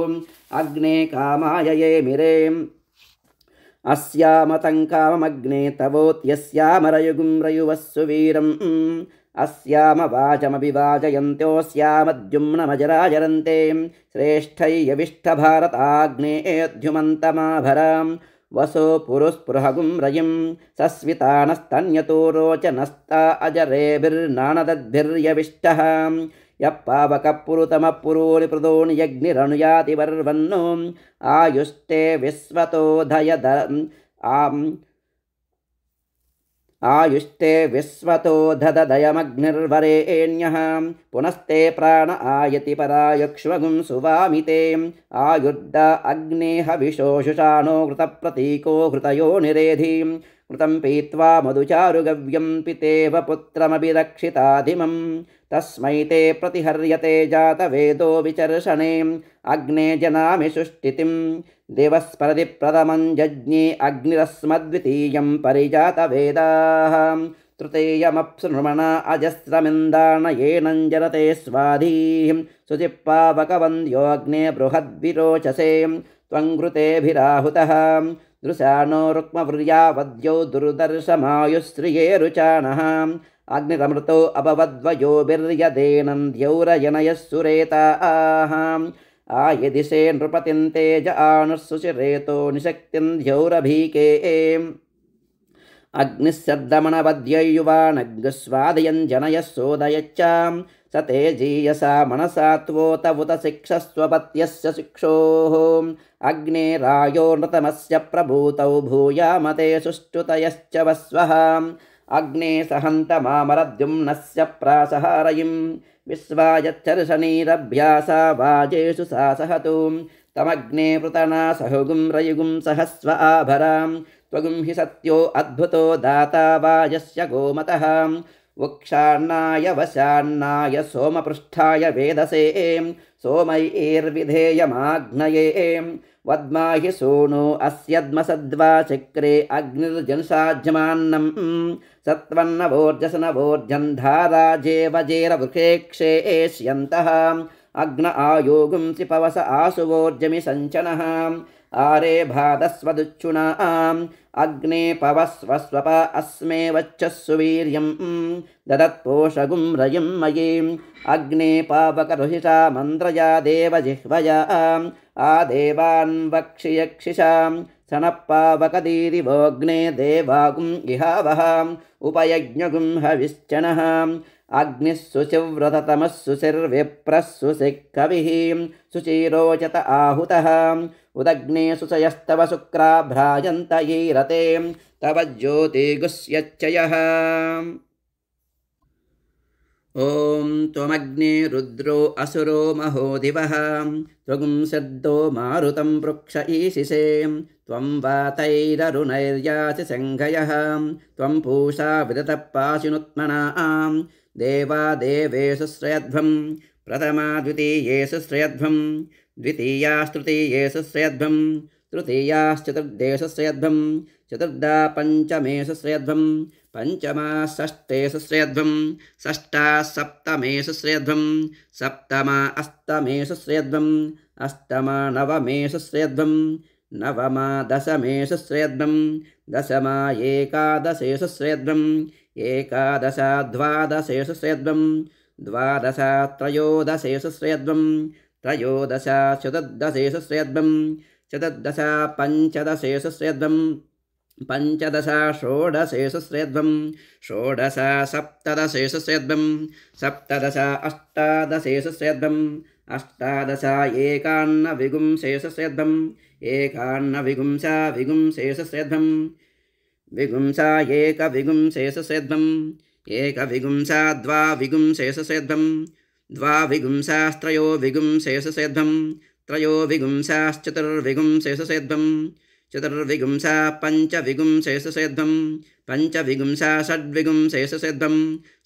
अग्ने कामाय ये मिरे अस्यामतङ्कामग्ने तवोत्यस्यामरयुगुं रयुवः सुवीरम् अस्याम वाचमभिवाचयन्त्योऽस्यामद्युम्नमजराजरन्ते श्रेष्ठैयविष्ठभारताग्नेऽद्युमन्तमाभरां वसो पुरुस्पृहगुं रयिं सस्वितानस्तन्यतो रोचनस्ता अजरेभिर्नानदद्भिर्यविष्टः यः पावकपुरुतमः पुरोनि प्रदोनि यज्ञिरनुयाति वर्वन्नो आयुष्टे विश्वतोधय आयुष्ते विश्वतो दददयमग्निर्वरेण्यः पुनस्ते प्राण आयति परायक्ष्वगुं सुवामिते आयुर्द अग्ने हविषोषुषाणो घृतप्रतीको घृतयो निरेधि घृतं पीत्वा मधुचारुगव्यं पितेव पुत्रमभिरक्षिताधिमं तस्मै ते प्रतिहर्यते जातवेदो विचर्षणे अग्ने जनामि सुष्टितिं देवस्परदि प्रथमं जज्ञे अग्निरस्मद्वितीयं परिजातवेदाः तृतीयमप्सृणुमना अजस्रमिन्दानयेनं जरते स्वाधीं शुचिपावकवन्द्योऽग्ने बृहद्विरोचसे त्वङ्घृतेभिराहुतः दृशानो रुक्मवर्यावद्यो दुर्दर्शमायुश्रिये रुचानः अग्निरमृतो अभवद्वयोभिर्यदेनं द्यौरयनयः सुरेताः आयदिशे नृपतिं तेज आनुःसुचिरेतो निशक्तिं द्यौरभीके अग्निस्सद्दमनवद्ययुवानग्स्वादयन् जनयः सोदयच्च स तेजीयसा मनसा त्वोत उत शिक्षस्वपत्यस्य शिक्षोः अग्ने रायो नृतमस्य प्रभूतौ भूयामते सुष्ठुतयश्च वस्वः अग्ने सहन्तमामरद्युम्नस्य प्रासहारयिं विश्वायच्छर्षणीरभ्यासा वाजेषु सा सहतु तमग्ने पृतना सहुगुं रयुगुं सहस्व आभरां त्वगुं हि सत्यो अद्भुतो दाता वाजस्य गोमतः वक्षान्नाय वशान्नाय सोमपृष्ठाय वेदसे सोमैर्विधेयमाग्नये वद्माहि सूनो अस्यद्मसद्वा चक्रे अग्निर्जनसाज्यमान्नं सत्वन्नवोर्जसनवोर्जन्धाराजेवजेरवृक्षेक्षेष्यन्तः अग्न आयोगुंसि पवस आसुवोर्जमि सञ्चनः आरे भादस्वदुच्छुनाम् अग्ने पवस्वस्वप अस्मे वच्छस्सु वीर्यं ददत्पोषगुं रयिं मयीम् अग्ने पावकरुहिषा मन्त्रया देवजिह्वया आदेवान् वक्षियक्षिषां सनपावकदीदिवोऽग्ने देवागुं इहावः उपयज्ञगुं हविश्चनः अग्निः शुचिव्रततमः शुचिर्विप्रः शुचिकविः शुचिरोचत आहुतः उदग्ने शुचयस्तव शुक्रा भ्राजन्त ईरते तव ज्योतिगुष्यच्चयः ॐ त्वमग्ने रुद्रो असुरो महो दिवः त्वगुं सद्दो मारुतं पृक्ष ईशिषे त्वं वातैररुणैर्यासि सङ्घयः त्वं पूषा विदतः पाशिनुत्मनां देवा देवेषु श्रयध्वं प्रथमा द्वितीयेषु श्रयध्वं द्वितीयास्तृतीयेषु श्रयध्वं तृतीयाश्चतुर्देषु श्रयध्वं चतुर्दा पञ्चमेषु श्रयध्वं पञ्चमा षष्ठेषु श्रयध्वं षष्ठा सप्तमेषु श्रयध्वं सप्तमा अष्टमेषु श्रयध्वं अष्टमा नवमेषु श्रयध्वं नवमा दशमेषु श्रयध्वं दशमा एकादशेषु श्रयध्वं एकादशा द्वादशेषु श्रयध्वं द्वादशा त्रयोदशेषु श्रयध्वं त्रयोदशा चतुर्दशेषु श्रयध्वं चतुर्दशा पञ्चदशेषु श्रयध्वं पञ्चदशा षोडशेषु श्रयध्वं षोडशा सप्तदशेषु श्रयध्वं सप्तदशा अष्टादशेषु श्रयध्वं अष्टादशा एकान्नविगुंसेषु श्रयध्वं एकान्नविगुंसा विगुंसेषु श्रयध्वं विगुंसा एकविगुंसेषु श्रयध्वं एकविगुंसा द्वाविगुंसेषु श्रयध्वं द्वाविगुंसास्त्रयो विगुंसेषु श्रयध्वं त्रयो विगुंसाश्चतुर्विगुंसेषु श्रयध्वं चतुर्विगुंसा पञ्चविगुंसेषु श्रयध्वं पञ्चविगुंसा षड्विगुंसेषु श्रयध्वं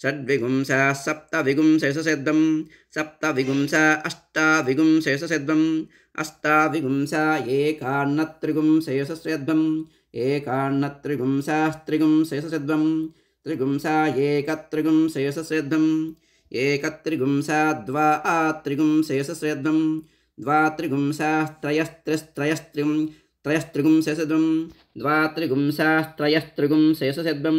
षड्विगुंसा सप्तविगुंसेषु श्रयध्वं सप्तविगुंसा अष्टाविगुंसेषु श्रयध्वं अष्टाविगुंसा एकान्नत्रिगुंसेषु श्रयध्वं एकान्नत्रिगुंसास्त्रिगुंसेषु श्रयध्वं त्रिगुंसा एकत्रिगुंसेषु श्रयध्वं एकत्रिगुंसा द्वात्रिगुंसेषु श्रयध्वं द्वात्रिगुंसास्त्रयस्त्रिस्त्रयस्त्रिं त्रयस्त्रिगुंसेषुध्वं द्वात्रिगुंसास्त्रयस्त्रिगुंसेषुध्वं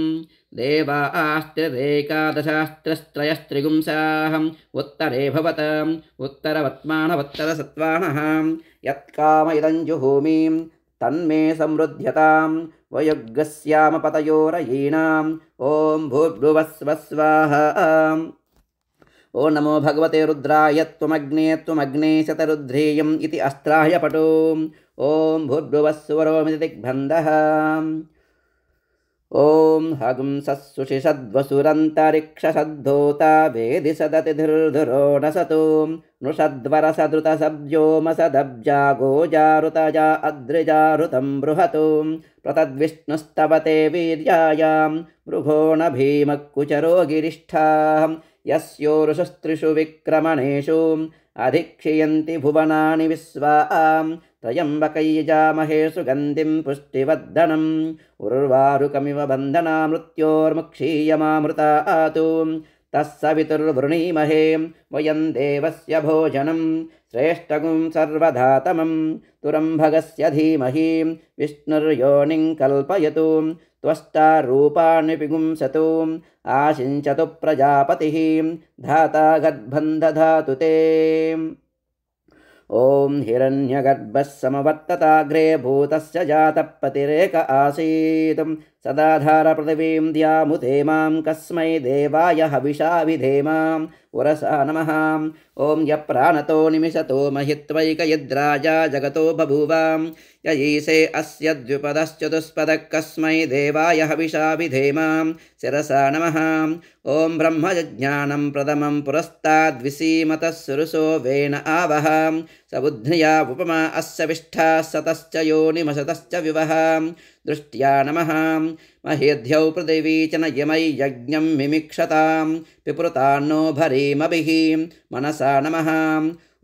देवास्त्रिरेकादशास्त्रस्त्रयस्त्रिगुंसाः उत्तरे भवताम् उत्तरवत्मानवत्तरसत्त्वानः यत्काम इदं जुहोमि तन्मे समृद्ध्यतां वयुग्स्याम पतयोरयीणाम् ॐ भूर्भुवस्वः स्वाहा। ओ नमो भगवते रुद्राय त्वमग्ने शतरुद्रेयम् इति अस्त्राय पटो ॐ भूर्भुवः सुवरोमिति दिग्बन्धः। ॐ ॐ हगं सत्सुषिषद्वसुरन्तरिक्षसद्धोता वेदि सदतिर्धुरो न सतु नृषद्वरसदृतसब्जोमसदब्जा गोजारुतजा अद्रिजारुतं बृहतु प्रतद्विष्णुस्तवते वीर्यायां मृगो न भीमकुचरो गिरिष्ठाः यस्योरुषस्त्रिषु विक्रमणेषु अधिक्षयन्ति भुवनानि विश्वाम् त्र्यम्बकैजामहे सुगन्धिं पुष्टिवर्धनम् उर्वारुकमिव बन्धना मृत्योर्मुक्षीयमामृतातु तस्सवितुर्वृणीमहे वयं देवस्य भोजनं श्रेष्ठगुं सर्वधातमं तुरम्भगस्य धीमहि विष्णुर्योनिं कल्पयतु त्वष्टा रूपाणि विगुंसतु आशिञ्चतु प्रजापतिः धाता गद्बन्धधातु ते ॐ हिरण्यगर्भः समवर्तताग्रे भूतस्य जातपतिरेक आसीत् सदाधार पृथिवीं द्यामुते मां कस्मै देवाय हविषा विधेमां उरसा नमः ॐ यप्राणतो निमिषतो महित्वैकयद्राजा जगतो बभूवां य ईशे अस्य द्विपदश्चतुष्पदः कस्मै देवाय हविषा विधेमां शिरसा नमः ॐ ब्रह्मज्ञानं प्रथमं पुरस्ताद्विसीमतः सुरसो वेन आवह सबुद्ध्या उपमा अस्य विष्ठा सतश्च योनिमसतश्च विवह दृष्ट्या नमः महेद्यौ पृथिवी च न यमै यज्ञं मिमिक्षतां पिपृतान्नो भरीमभिः मनसा नमः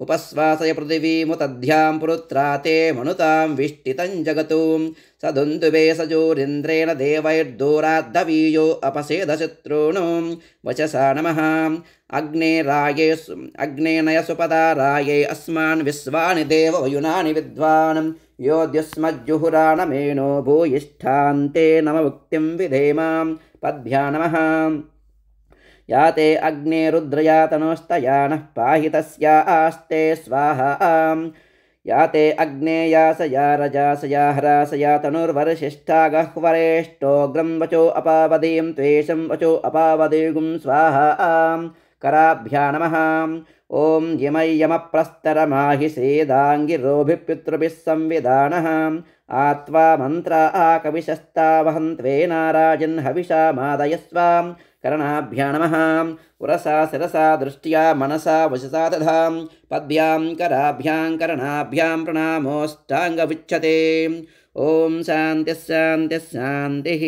उपस्वासय पृथिवीमुतध्यां पुरुत्रा ते मनुतां विष्टितं जगतु सदुन्दुवे सजोरिन्द्रेण देवैर्दूराद्धवीयो अपसेदशत्रूणो वचसा नमः अग्नेनय सुपदा राये अस्मान् विश्वानि देव वयुनानि विद्वान् योद्युस्मज्जुहुराणमेनो भूयिष्ठान्ते नममुक्तिं विधेमां पद्भ्या नमः याते अग्ने रुद्रयातनोस्तयानः पाहि तस्या आस्ते स्वाहा याते अग्नेयासया रजासया हरासया तनुर्वर्षिष्ठा गह्वरेष्टोग्रं वचो अपावदीं त्वेषं वचो अपावदीगुं स्वाहा कराभ्या नमः ॐ यमयमप्रस्तरमाहि सेदाङ्गिरोभिः पितृभिः संविधानः आत्वा मन्त्रा आकविशस्तावहन्त्वेनाराजन् हविषा मादयस्वां करणाभ्या नमः उरसा शिरसा दृष्ट्या मनसा वचसा दधां पद्भ्यां कराभ्यां करणाभ्यां प्रणामोऽष्टाङ्गविच्छते ॐ शान्तिः शान्तिः शान्तिः।